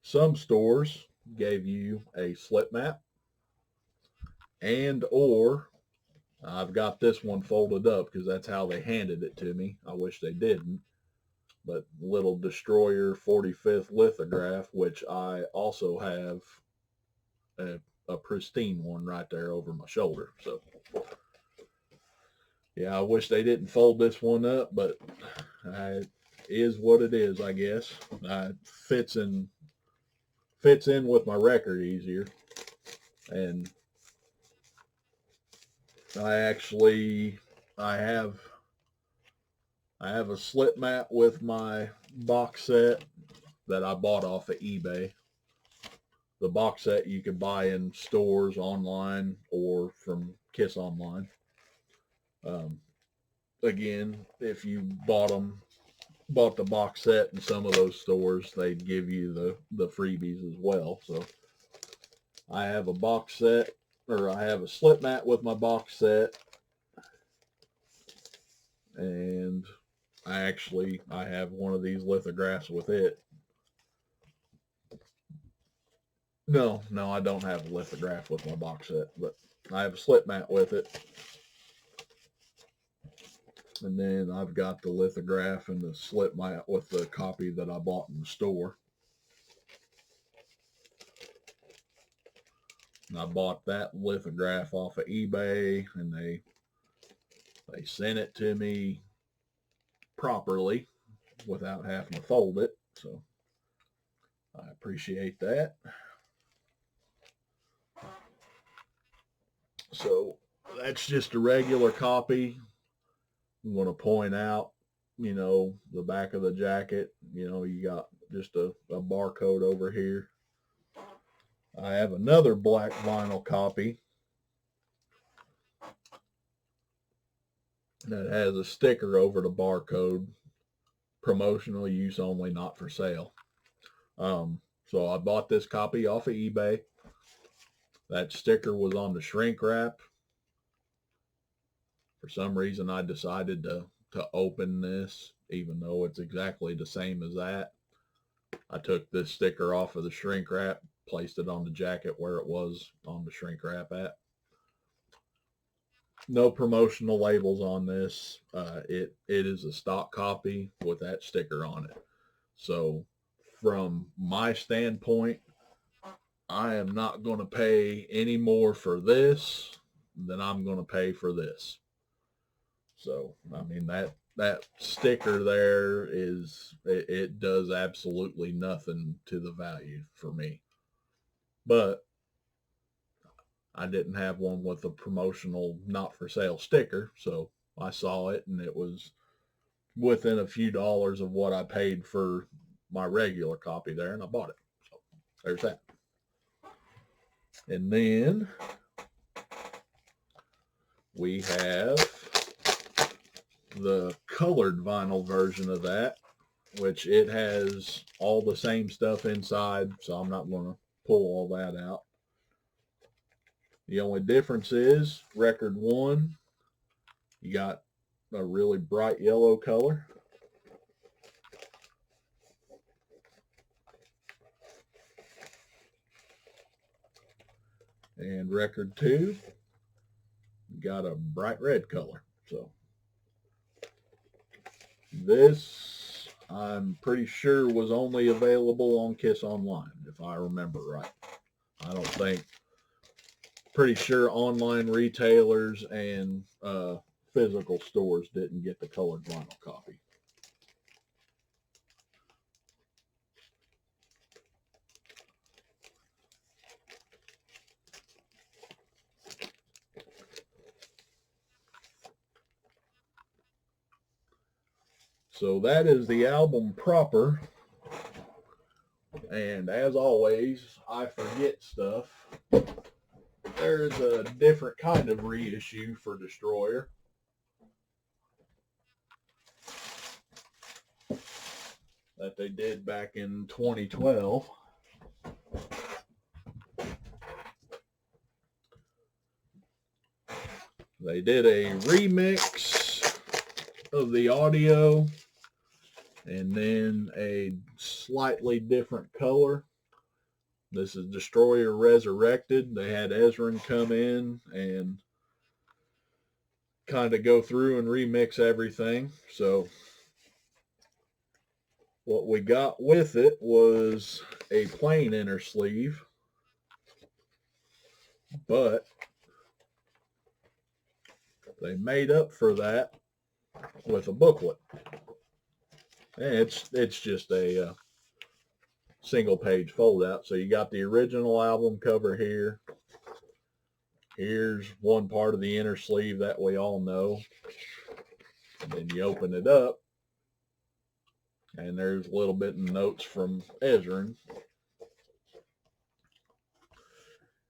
some stores gave you a slip mat, and or I've got this one folded up because that's how they handed it to me. I wish they didn't. But little Destroyer 45th lithograph, which I also have a pristine one right there over my shoulder. So yeah, I wish they didn't fold this one up, but it is what it is, I guess. It fits in with my record easier. And I have a slip mat with my box set that I bought off of eBay. The box set you could buy in stores, online, or from Kiss Online. Again, if you bought the box set in some of those stores, they'd give you the freebies as well. So I have a box set, or I have a slip mat with my box set, and I have one of these lithographs with it. No, I don't have a lithograph with my box set, but I have a slip mat with it. And then I've got the lithograph and the slip mat with the copy that I bought in the store. I bought that lithograph off of eBay, and they sent it to me properly without having to fold it. So I appreciate that. So that's just a regular copy. I'm going to point out, the back of the jacket, you got just a barcode over here. I have another black vinyl copy that has a sticker over the barcode, promotional use only, not for sale. So I bought this copy off of eBay. That sticker was on the shrink wrap. For some reason, I decided to open this, even though it's exactly the same as that. I took this sticker off of the shrink wrap, placed it on the jacket where it was on the shrink wrap at. No promotional labels on this. It is a stock copy with that sticker on it. So from my standpoint, I am not going to pay any more for this than I'm going to pay for this. So, I mean, that sticker there it does absolutely nothing to the value for me. But I didn't have one with a promotional not for sale sticker, so I saw it and it was within a few dollars of what I paid for my regular copy there, and I bought it. So there's that. And then we have the colored vinyl version of that, which it has all the same stuff inside, so I'm not going to pull all that out. The only difference is record 1, you got a really bright yellow color. And record 2, you got a bright red color. So this, I'm pretty sure, was only available on Kiss Online, if I remember right. I don't think, pretty sure online retailers and physical stores didn't get the colored vinyl copy. So that is the album proper. And as always, I forget stuff. There's a different kind of reissue for Destroyer that they did back in 2012. They did a remix of the audio and then a slightly different color. This is Destroyer Resurrected. They had Ezrin come in and kind of go through and remix everything. So what we got with it was a plain inner sleeve, but they made up for that with a booklet. And it's just a single page fold out. So you got the original album cover here. Here's one part of the inner sleeve that we all know. And then you open it up, and there's a little bit of notes from Ezrin.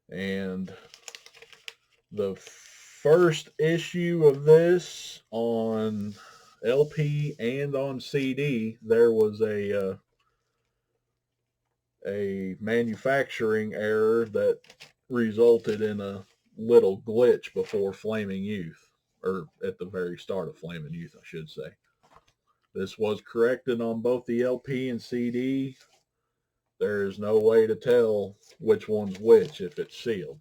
And the first issue of this on LP and on CD, there was a manufacturing error that resulted in a little glitch before Flaming Youth, or at the very start of Flaming Youth, I should say. This was corrected on both the LP and CD. There is no way to tell which one's which if it's sealed.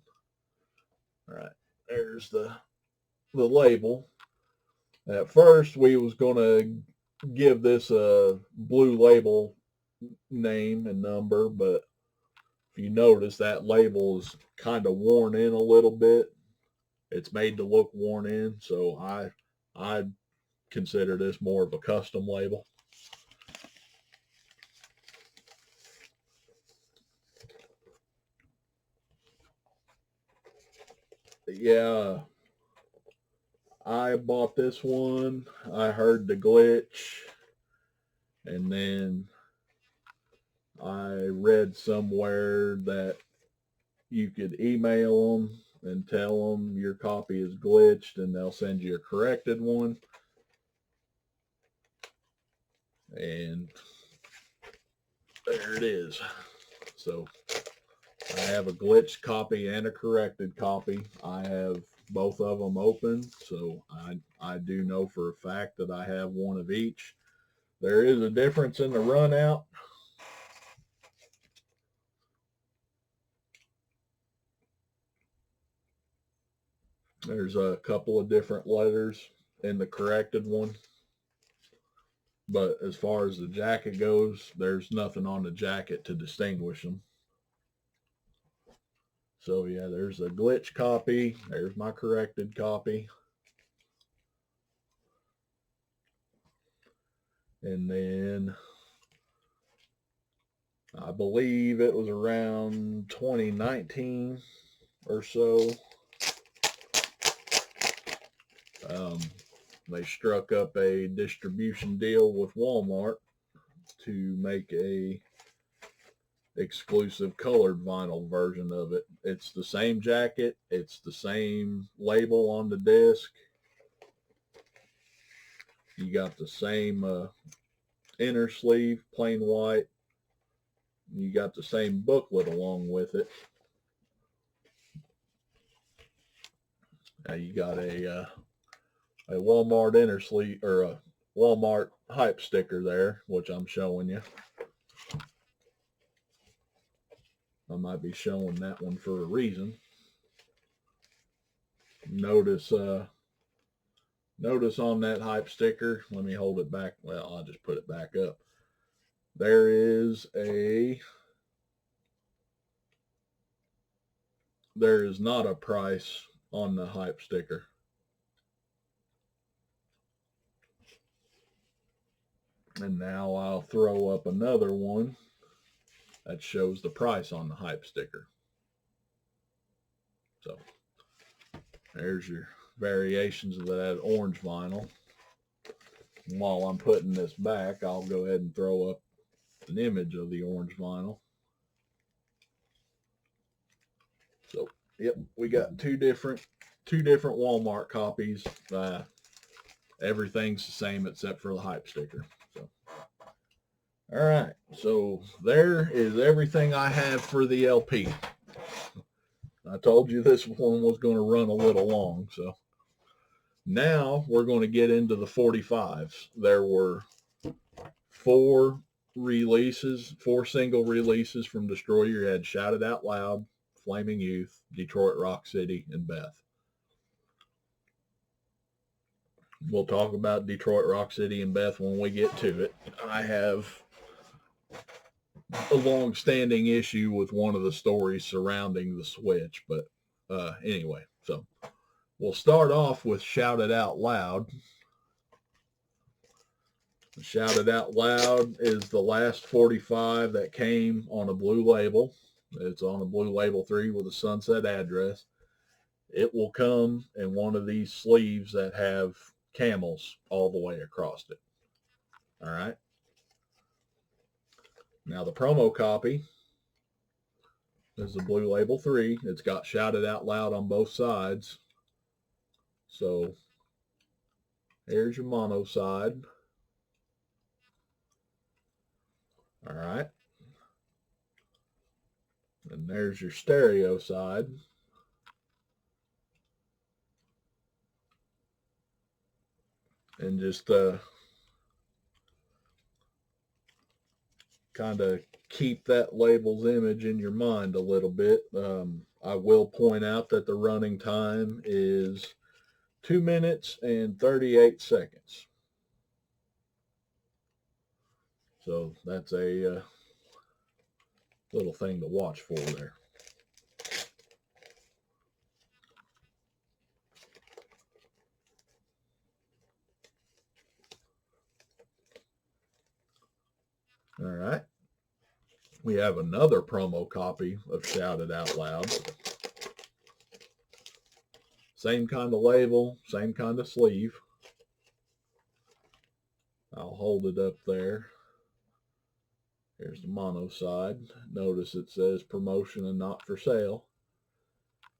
All right, there's the label. At first, we was going to give this a blue label name and number, but if you notice, that label is kind of worn in a little bit. It's made to look worn in, so I consider this more of a custom label. Yeah, I bought this one. I heard the glitch, and then I read somewhere that you could email them and tell them your copy is glitched, and they'll send you a corrected one. And there it is. So I have a glitched copy and a corrected copy. I have both of them open, so I do know for a fact that I have one of each. There is a difference in the run out. There's a couple of different letters in the corrected one. But as far as the jacket goes, there's nothing on the jacket to distinguish them. So yeah, there's a glitch copy. There's my corrected copy. And then I believe it was around 2019 or so. They struck up a distribution deal with Walmart to make a exclusive colored vinyl version of it. It's the same jacket. It's the same label on the disc. You got the same inner sleeve, plain white. You got the same booklet along with it. Now you got a Walmart inner sleeve, or a Walmart hype sticker there, which I'm showing you. I might be showing that one for a reason. Notice on that hype sticker, let me hold it back. Well, I'll just put it back up. There is not a price on the hype sticker. And now I'll throw up another one that shows the price on the hype sticker. So there's your variations of that orange vinyl. And while I'm putting this back, I'll go ahead and throw up an image of the orange vinyl. So, yep, we got two different Walmart copies. Everything's the same except for the hype sticker. So, all right, so there is everything I have for the LP. I told you this one was going to run a little long, so now we're going to get into the 45s. There were four single releases from Destroy Your Head: Shout It Out Loud, Flaming Youth, Detroit Rock City, and Beth. We'll talk about Detroit Rock City and Beth when we get to it. I have a long-standing issue with one of the stories surrounding the Switch, but anyway, so we'll start off with Shout It Out Loud. Shout It Out Loud is the last 45 that came on a blue label. It's on a blue label 3 with a sunset address. It will come in one of these sleeves that have camels all the way across it. All right. Now the promo copy is the blue label 3. It's got Shout It Out Loud on both sides. So here's your mono side. All right. And there's your stereo side. And just kind of keep that label's image in your mind a little bit. I will point out that the running time is 2 minutes and 38 seconds. So that's a little thing to watch for there. All right. We have another promo copy of Shout It Out Loud. Same kind of label, same kind of sleeve. I'll hold it up there. Here's the mono side. Notice it says promotion and not for sale.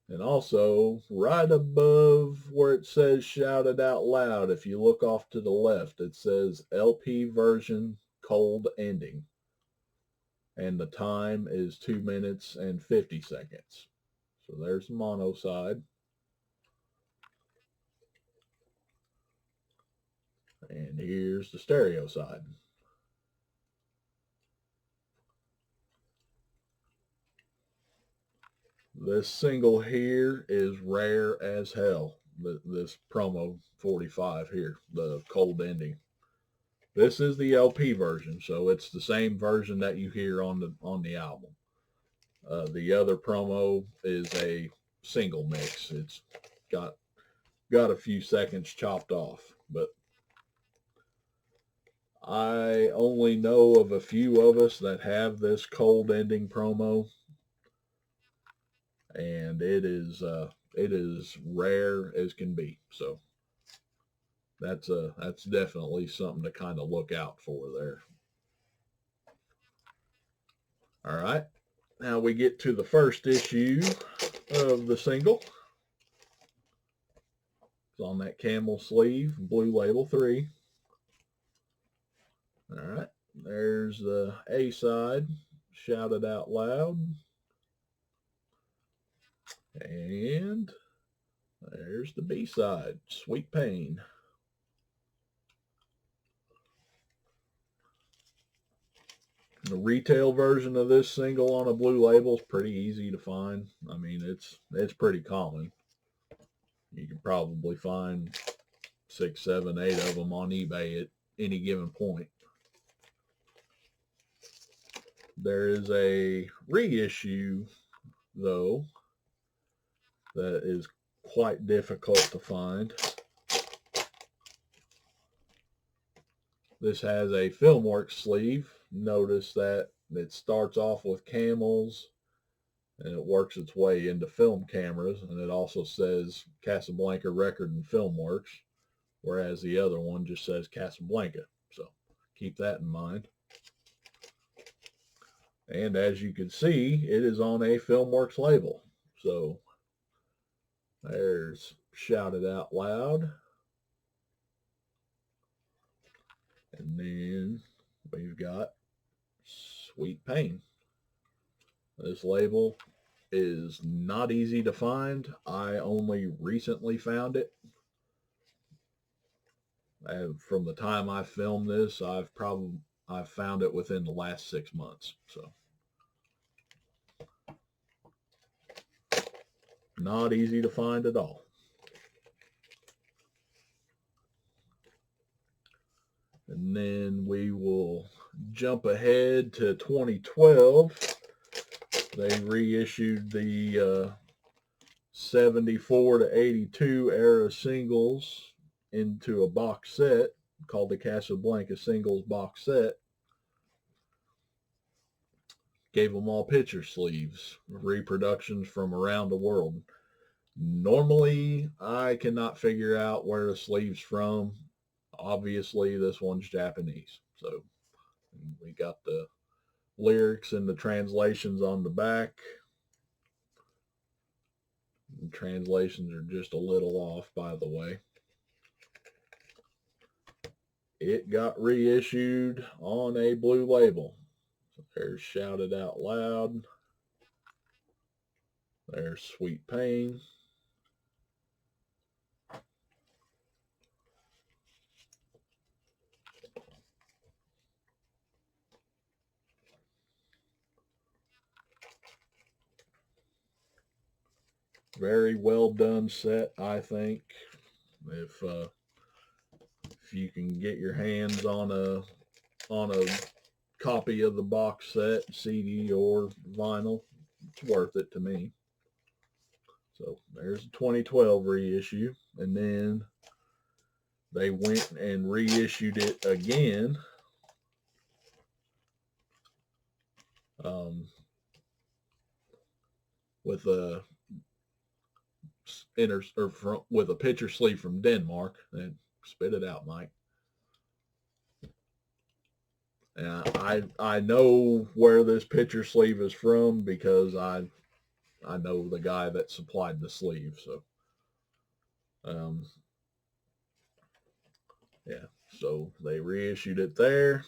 And also, right above where it says Shout It Out Loud, if you look off to the left, it says LP version cold ending. And the time is 2 minutes and 50 seconds. So there's the mono side. And here's the stereo side. This single here is rare as hell. This promo 45 here, the cold ending. This is the LP version, so it's the same version that you hear on the album. The other promo is a single mix. It's got a few seconds chopped off, but I only know of a few of us that have this cold ending promo, and it is rare as can be. So that's definitely something to kind of look out for there. All right, now we get to the first issue of the single. It's on that camel sleeve, blue label 3. All right, there's the A side, Shout It Out Loud. And there's the B side, Sweet Pain. The retail version of this single on a blue label is pretty easy to find. I mean, it's pretty common. You can probably find 6, 7, 8 of them on eBay at any given point. There is a reissue, though, that is quite difficult to find. This has a Filmworks sleeve. Notice that it starts off with camels and it works its way into film cameras, and it also says Casablanca Record and Filmworks, whereas the other one just says Casablanca. So keep that in mind. And as you can see, it is on a Filmworks label. So there's Shout It Out Loud. And then we've got Sweet Pain. This label is not easy to find. I only recently found it. From the time I filmed this, I've found it within the last 6 months. So not easy to find at all. And then we will jump ahead to 2012. They reissued the 74 to 82 era singles into a box set called the Casablanca Singles Box Set. Gave them all picture sleeves, reproductions from around the world. Normally, I cannot figure out where the sleeve's from. Obviously, this one's Japanese. So we got the lyrics and the translations on the back. The translations are just a little off, by the way. It got reissued on a blue label. So there's Shout It Out Loud. There's Sweet Pain. Very well done set, I think. If you can get your hands on a copy of the box set, CD or vinyl, it's worth it to me. So there's a 2012 reissue, and then they went and reissued it again. With a with a picture sleeve from Denmark. And spit it out, Mike. And I know where this picture sleeve is from because I know the guy that supplied the sleeve. So yeah, so they reissued it there.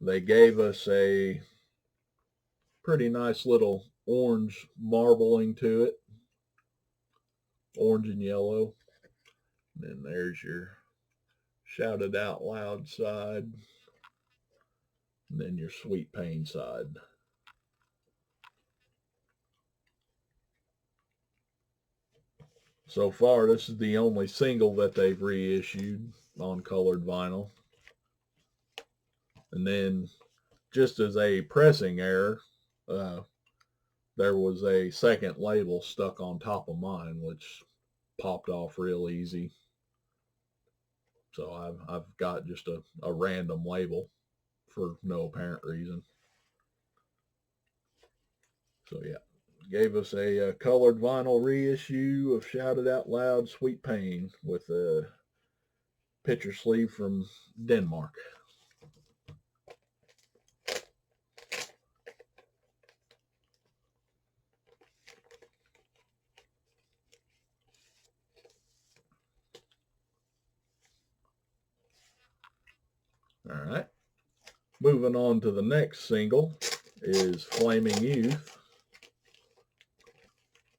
They gave us a pretty nice little orange marbling to it, orange and yellow. And then there's your Shout It Out Loud side, and then your Sweet Pain side. So far, this is the only single that they've reissued on colored vinyl. And then, just as a pressing error, there was a second label stuck on top of mine, which popped off real easy. So I've got just a random label for no apparent reason. So yeah, gave us a colored vinyl reissue of Shout It Out Loud, Sweet Pain with a picture sleeve from Denmark. All right. Moving on to the next single is Flaming Youth.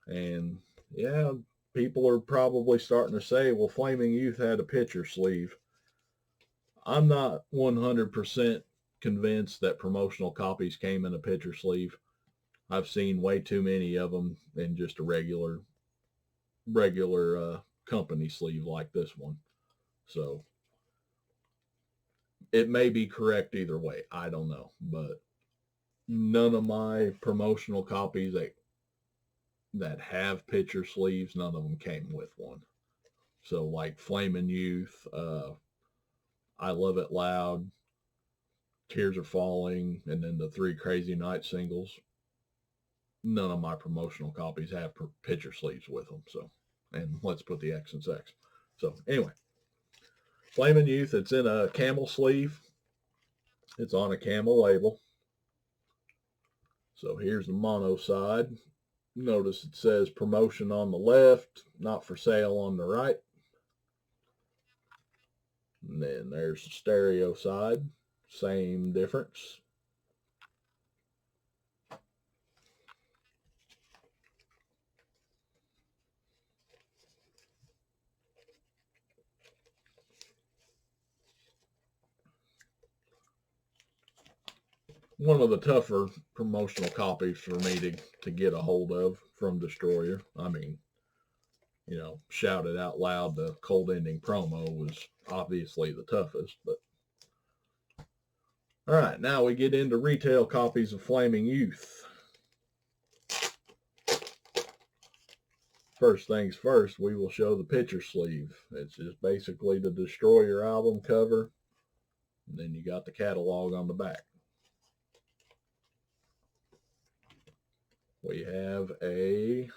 And yeah, people are probably starting to say, well, Flaming Youth had a picture sleeve. I'm not 100% convinced that promotional copies came in a picture sleeve. I've seen way too many of them in just a regular company sleeve like this one. So it may be correct either way. I don't know. But none of my promotional copies that have picture sleeves, none of them came with one. So like Flamin' Youth, I Love It Loud, Tears Are Falling, and then the 3 Crazy Night singles, none of my promotional copies have picture sleeves with them. So, and let's put the X in sex. So anyway, Flamin' Youth, it's in a camel sleeve. It's on a camel label. So here's the mono side. Notice it says promotion on the left, not for sale on the right. And then there's the stereo side. Same difference. One of the tougher promotional copies for me to get a hold of from Destroyer. I mean, you know, Shout It Out Loud, the cold ending promo was obviously the toughest. But all right, now we get into retail copies of Flaming Youth. First things first, we will show the picture sleeve. It's just basically the Destroyer album cover. And then you got the catalog on the back. We have a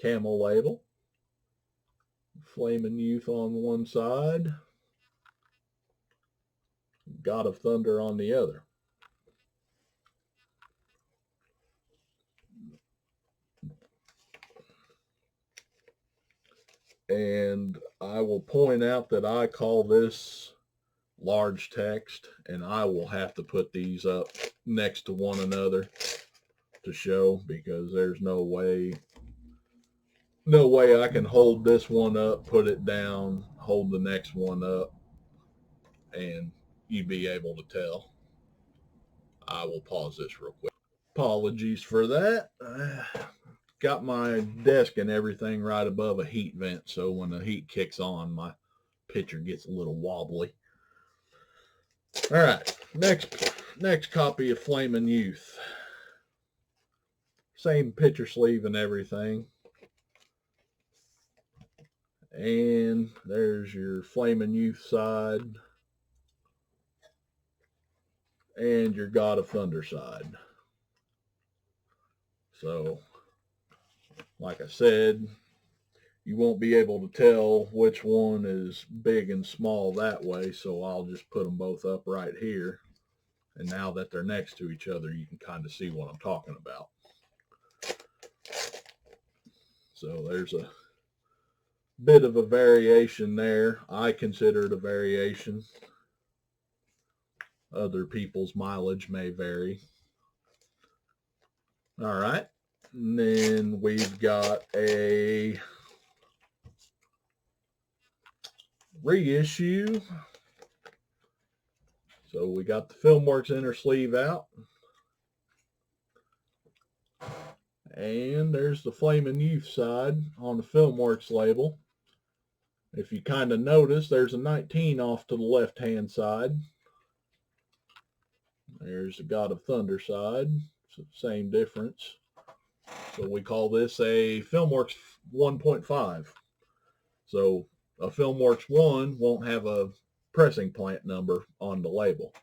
camel label, Flamin' Youth on one side, God of Thunder on the other. And I will point out that I call this large text, and I will have to put these up next to one another to show, because there's no way I can hold this one up, put it down, hold the next one up, and you'd be able to tell. I will pause this real quick. Apologies for that. Got my desk and everything right above a heat vent, so when the heat kicks on, my picture gets a little wobbly. All right, next copy of Flamin' Youth. Same picture sleeve and everything. And there's your Flamin' Youth side and your God of Thunder side. So, like I said, you won't be able to tell which one is big and small that way, so I'll just put them both up right here. And now that they're next to each other, you can kind of see what I'm talking about. So there's a bit of a variation there. I consider it a variation. Other people's mileage may vary. All right. And then we've got a reissue. So we got the Filmworks inner sleeve out. And there's the Flamin' Youth side on the Filmworks label. If you kind of notice, there's a 19 off to the left-hand side. There's the God of Thunder side. So same difference. So we call this a Filmworks 1.5. So a Filmworks 1 won't have a pressing plant number on the label.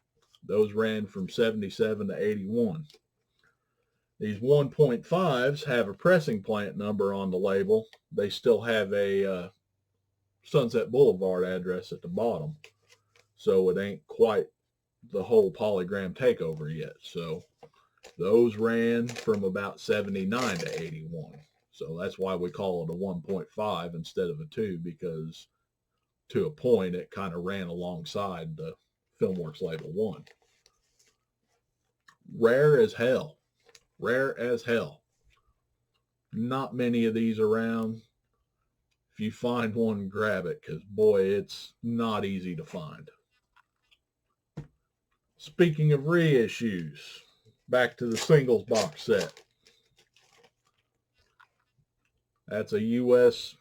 Those ran from 77 to 81. These 1.5s have a pressing plant number on the label. They still have a Sunset Boulevard address at the bottom. So it ain't quite the whole polygram takeover yet. So those ran from about 79 to 81. So that's why we call it a 1.5 instead of a 2, because to a point it kind of ran alongside the Filmworks label 1. Rare as hell. Rare as hell. Not many of these around. If you find one, grab it, because boy, it's not easy to find. Speaking of reissues, back to the singles box set. That's a U.S.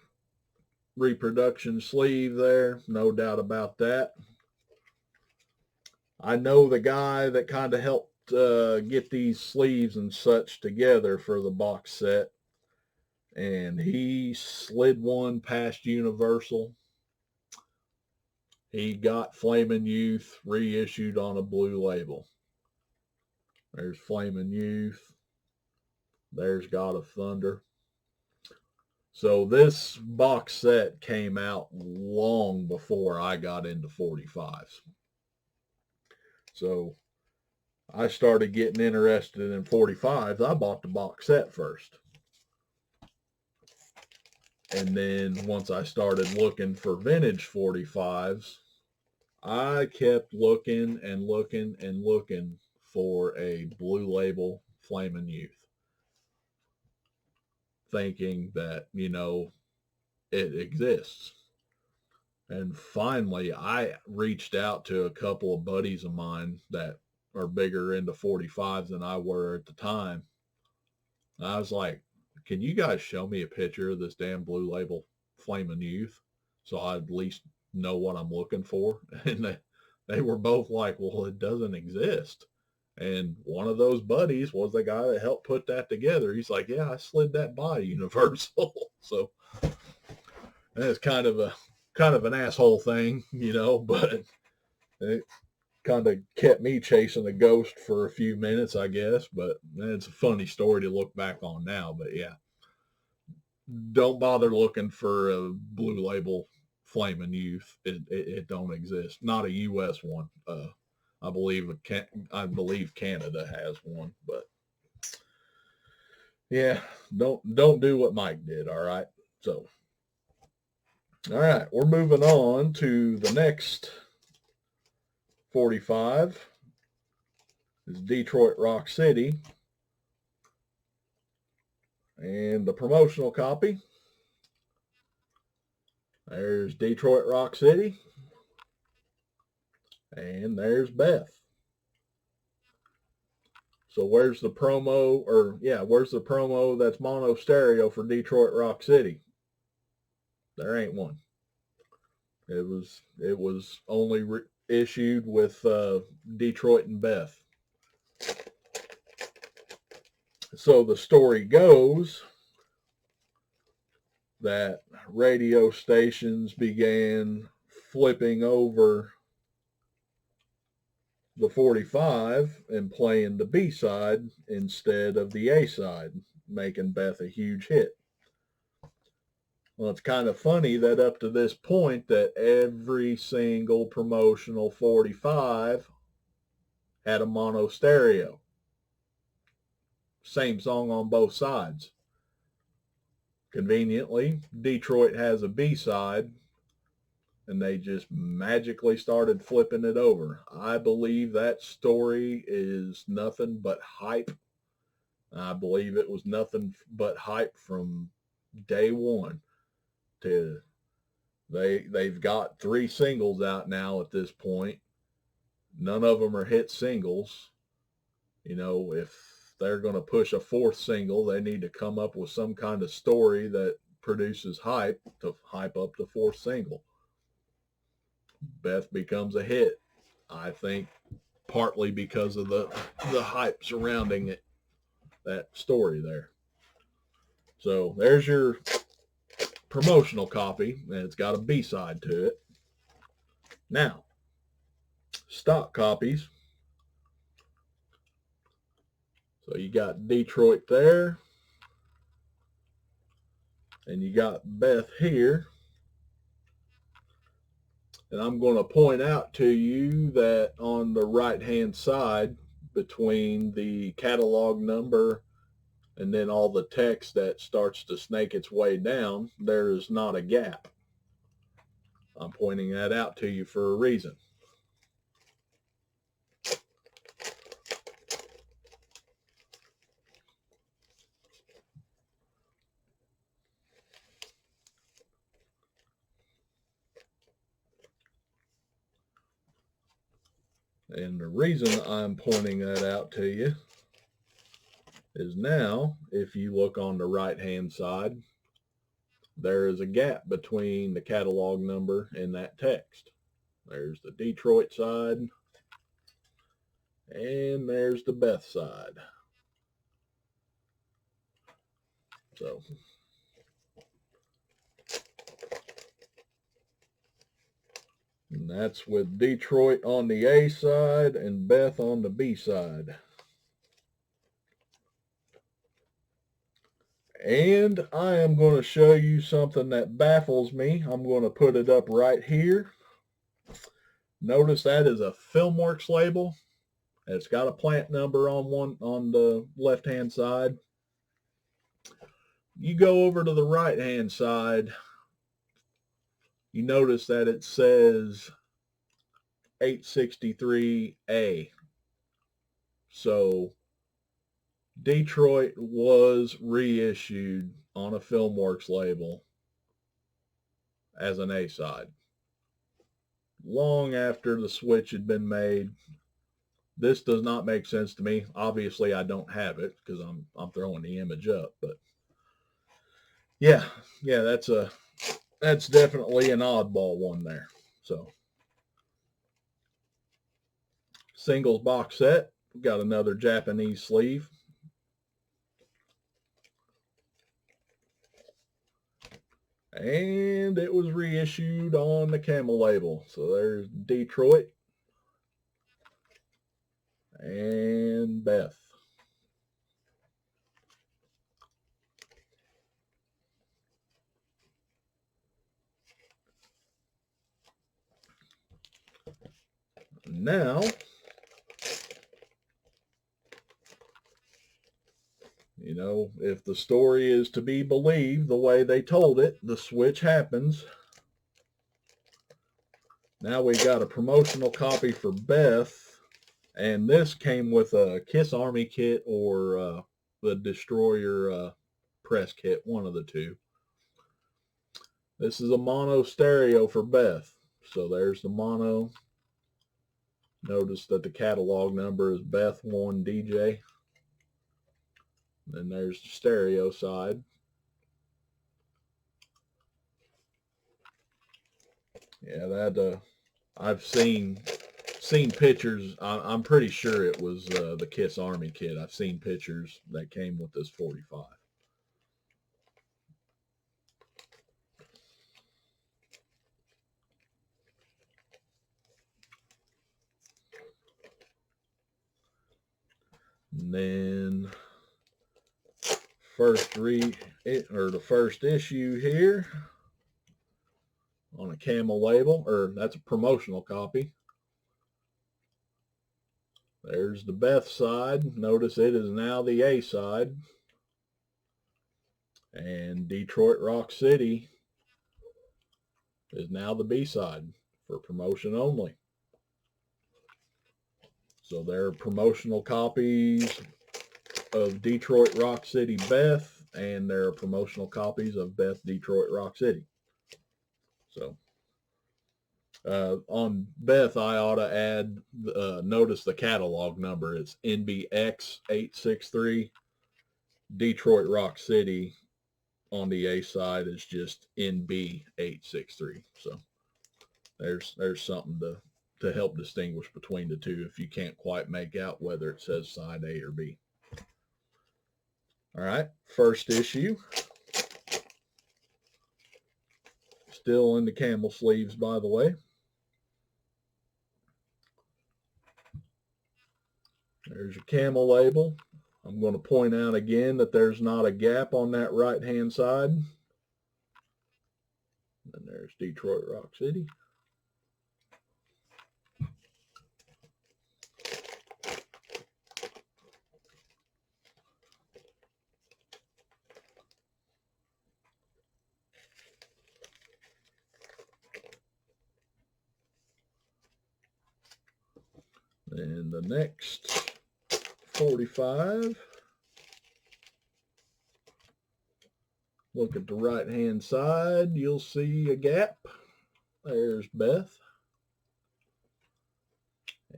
reproduction sleeve there, no doubt about that. I know the guy that kind of helped get these sleeves and such together for the box set, and he slid one past Universal. He got Flamin' Youth reissued on a blue label. There's Flamin' Youth. There's God of Thunder. So this box set came out long before I got into 45s. So I started getting interested in 45s. I bought the box set first. And then once I started looking for vintage 45s, I kept looking and looking and looking for a blue label Flamin' Youth, thinking that, it exists. And finally, I reached out to a couple of buddies of mine that are bigger into 45s than I were at the time. And I was like, can you guys show me a picture of this damn blue label Flamin' Youth so I at least know what I'm looking for? And they were both like, well, it doesn't exist. And one of those buddies was the guy that helped put that together. He's like, yeah, I slid that by Universal. So that's kind of an asshole thing, but it kind of kept me chasing a ghost for a few minutes, I guess. But it's a funny story to look back on now. But yeah, don't bother looking for a blue label Flamin' Youth. It don't exist. Not a U.S. one. I believe Canada has one, but yeah, don't do what Mike did. All right. So, all right, we're moving on to the next 45. Is Detroit Rock City, and the promotional copy. There's Detroit Rock City, and there's Beth. So where's the promo, where's the promo that's mono stereo for Detroit Rock City? There ain't one. It was only issued with Detroit and Beth. So the story goes that radio stations began flipping over the 45 and playing the B side instead of the A side, making Beth a huge hit. Well, it's kind of funny that up to this point that every single promotional 45 had a mono stereo. Same song on both sides. Conveniently, Detroit has a B side, and they just magically started flipping it over. I believe that story is nothing but hype. I believe it was nothing but hype from day one. They've got 3 singles out now at this point. None of them are hit singles. If they're going to push a 4th single, they need to come up with some kind of story that produces hype to hype up the 4th single. Beth becomes a hit, I think, partly because of the hype surrounding it, that story there. So there's your promotional copy, and it's got a B-side to it. Now, stock copies. So you got Detroit there, and you got Beth here. And I'm going to point out to you that on the right-hand side, between the catalog number and then all the text that starts to snake its way down, there is not a gap. I'm pointing that out to you for a reason. And the reason I'm pointing that out to you is now, if you look on the right-hand side, there is a gap between the catalog number and that text. There's the Detroit side, and there's the Beth side. So, and that's with Detroit on the A side and Beth on the B side. And I am going to show you something that baffles me. I'm going to put it up right here. Notice that is a Filmworks label. It's got a plant number on the left-hand side. You go over to the right-hand side, you notice that it says 863A. So Detroit was reissued on a Filmworks label as an A side. Long after the switch had been made. This does not make sense to me. Obviously, I don't have it because I'm throwing the image up. But yeah, that's definitely an oddball one there. So singles box set. We've got another Japanese sleeve. And it was reissued on the camel label. So there's Detroit and Beth. Now, if the story is to be believed the way they told it, the switch happens. Now we got a promotional copy for Beth, and this came with a Kiss Army kit or the Destroyer press kit, one of the two. This is a mono stereo for Beth. So there's the mono. Notice that the catalog number is Beth 1 DJ. Then there's the stereo side. Yeah, that I've seen pictures. I'm pretty sure it was the KISS Army kit. I've seen pictures that came with this 45. And then the first issue here on a camel label, or that's a promotional copy. There's the Beth side. Notice it is now the A side. And Detroit Rock City is now the B side for promotion only. So there are promotional copies of Detroit Rock City Beth, and there are promotional copies of Beth Detroit Rock City. So on Beth, I ought to add, notice the catalog number. It's NBX863. Detroit Rock City on the A side is just NB863. So there's something to help distinguish between the two if you can't quite make out whether it says side A or B. All right, first issue. Still in the camel sleeves, by the way. There's your camel label. I'm going to point out again that there's not a gap on that right-hand side. And there's Detroit Rock City. And the next 45. Look at the right-hand side. You'll see a gap. There's Beth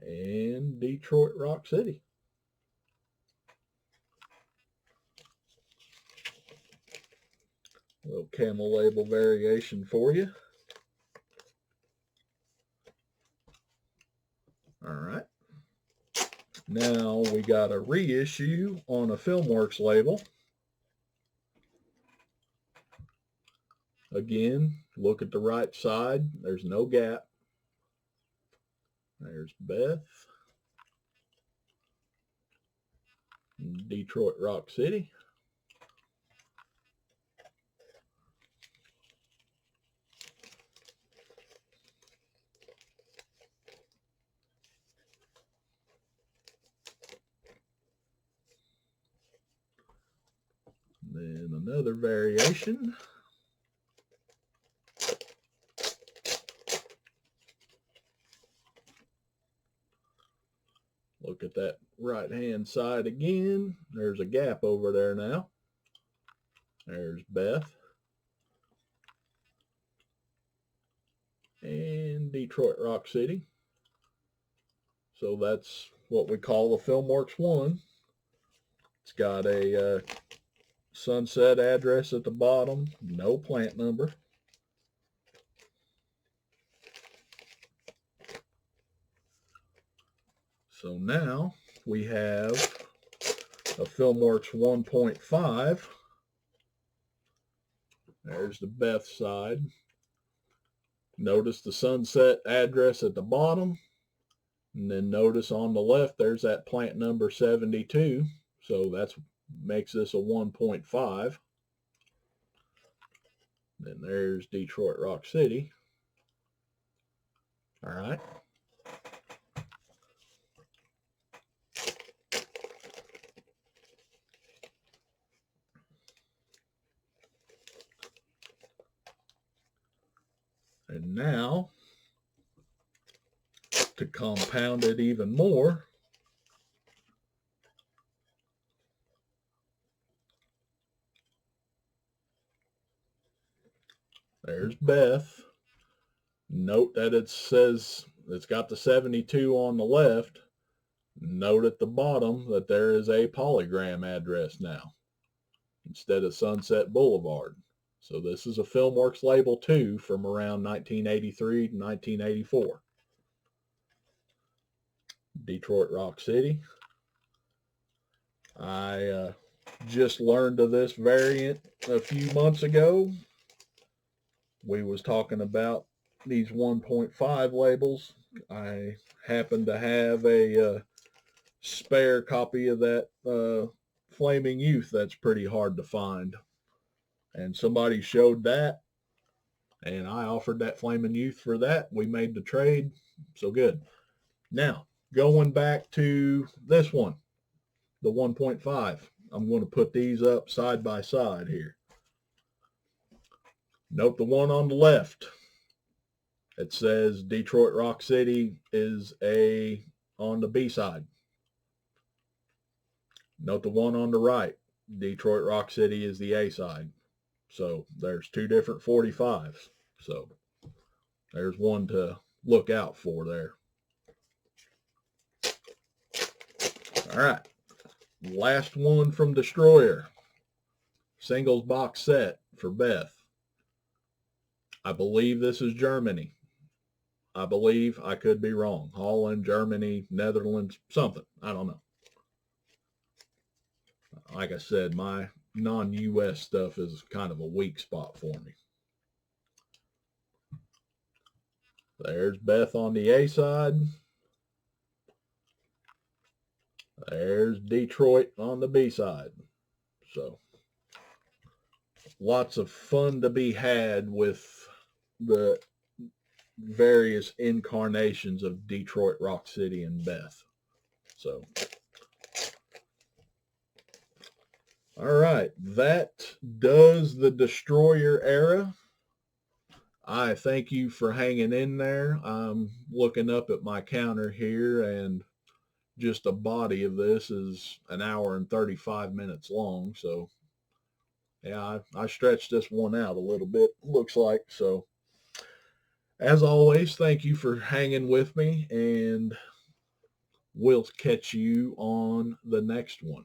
and Detroit Rock City. A little camel label variation for you. All right. Now we got a reissue on a FilmWorks label. Again, look at the right side. There's no gap. There's Beth, Detroit Rock City. Then another variation. Look at that right-hand side again. There's a gap over there now. There's Beth and Detroit Rock City. So that's what we call the FilmWorks 1. It's got a sunset address at the bottom, no plant number. So now we have a FilmWorks 1.5. There's the Beth side. Notice the sunset address at the bottom. And then notice on the left, there's that plant number 72. So that makes this a 1.5. Then there's Detroit Rock City. All right. And now, to compound it even more, there's Beth. Note that it says it's got the 72 on the left. Note at the bottom that there is a polygram address now instead of Sunset Boulevard. So this is a FilmWorks label 2 from around 1983 to 1984. Detroit Rock City. I just learned of this variant a few months ago. We was talking about these 1.5 labels. I happen to have a spare copy of that Flaming Youth that's pretty hard to find. And somebody showed that, and I offered that Flaming Youth for that. We made the trade, so good. Now, going back to this one, the 1.5. I'm going to put these up side by side here. Note the one on the left. It says Detroit Rock City is on the B side. Note the one on the right. Detroit Rock City is the A side. So there's two different 45s. So there's one to look out for there. All right. Last one from Destroyer. Singles box set for Beth. I believe this is Germany. I believe, I could be wrong. Holland, Germany, Netherlands, something. I don't know. Like I said, my non-US stuff is kind of a weak spot for me. There's Beth on the A side. There's Detroit on the B side. So lots of fun to be had with the various incarnations of Detroit Rock City and Beth. So, all right, that does the Destroyer era. I thank you for hanging in there. I'm looking up at my counter here, and just a body of this is an hour and 35 minutes long. So, yeah, I stretched this one out a little bit, looks like. So, as always, thank you for hanging with me, and we'll catch you on the next one.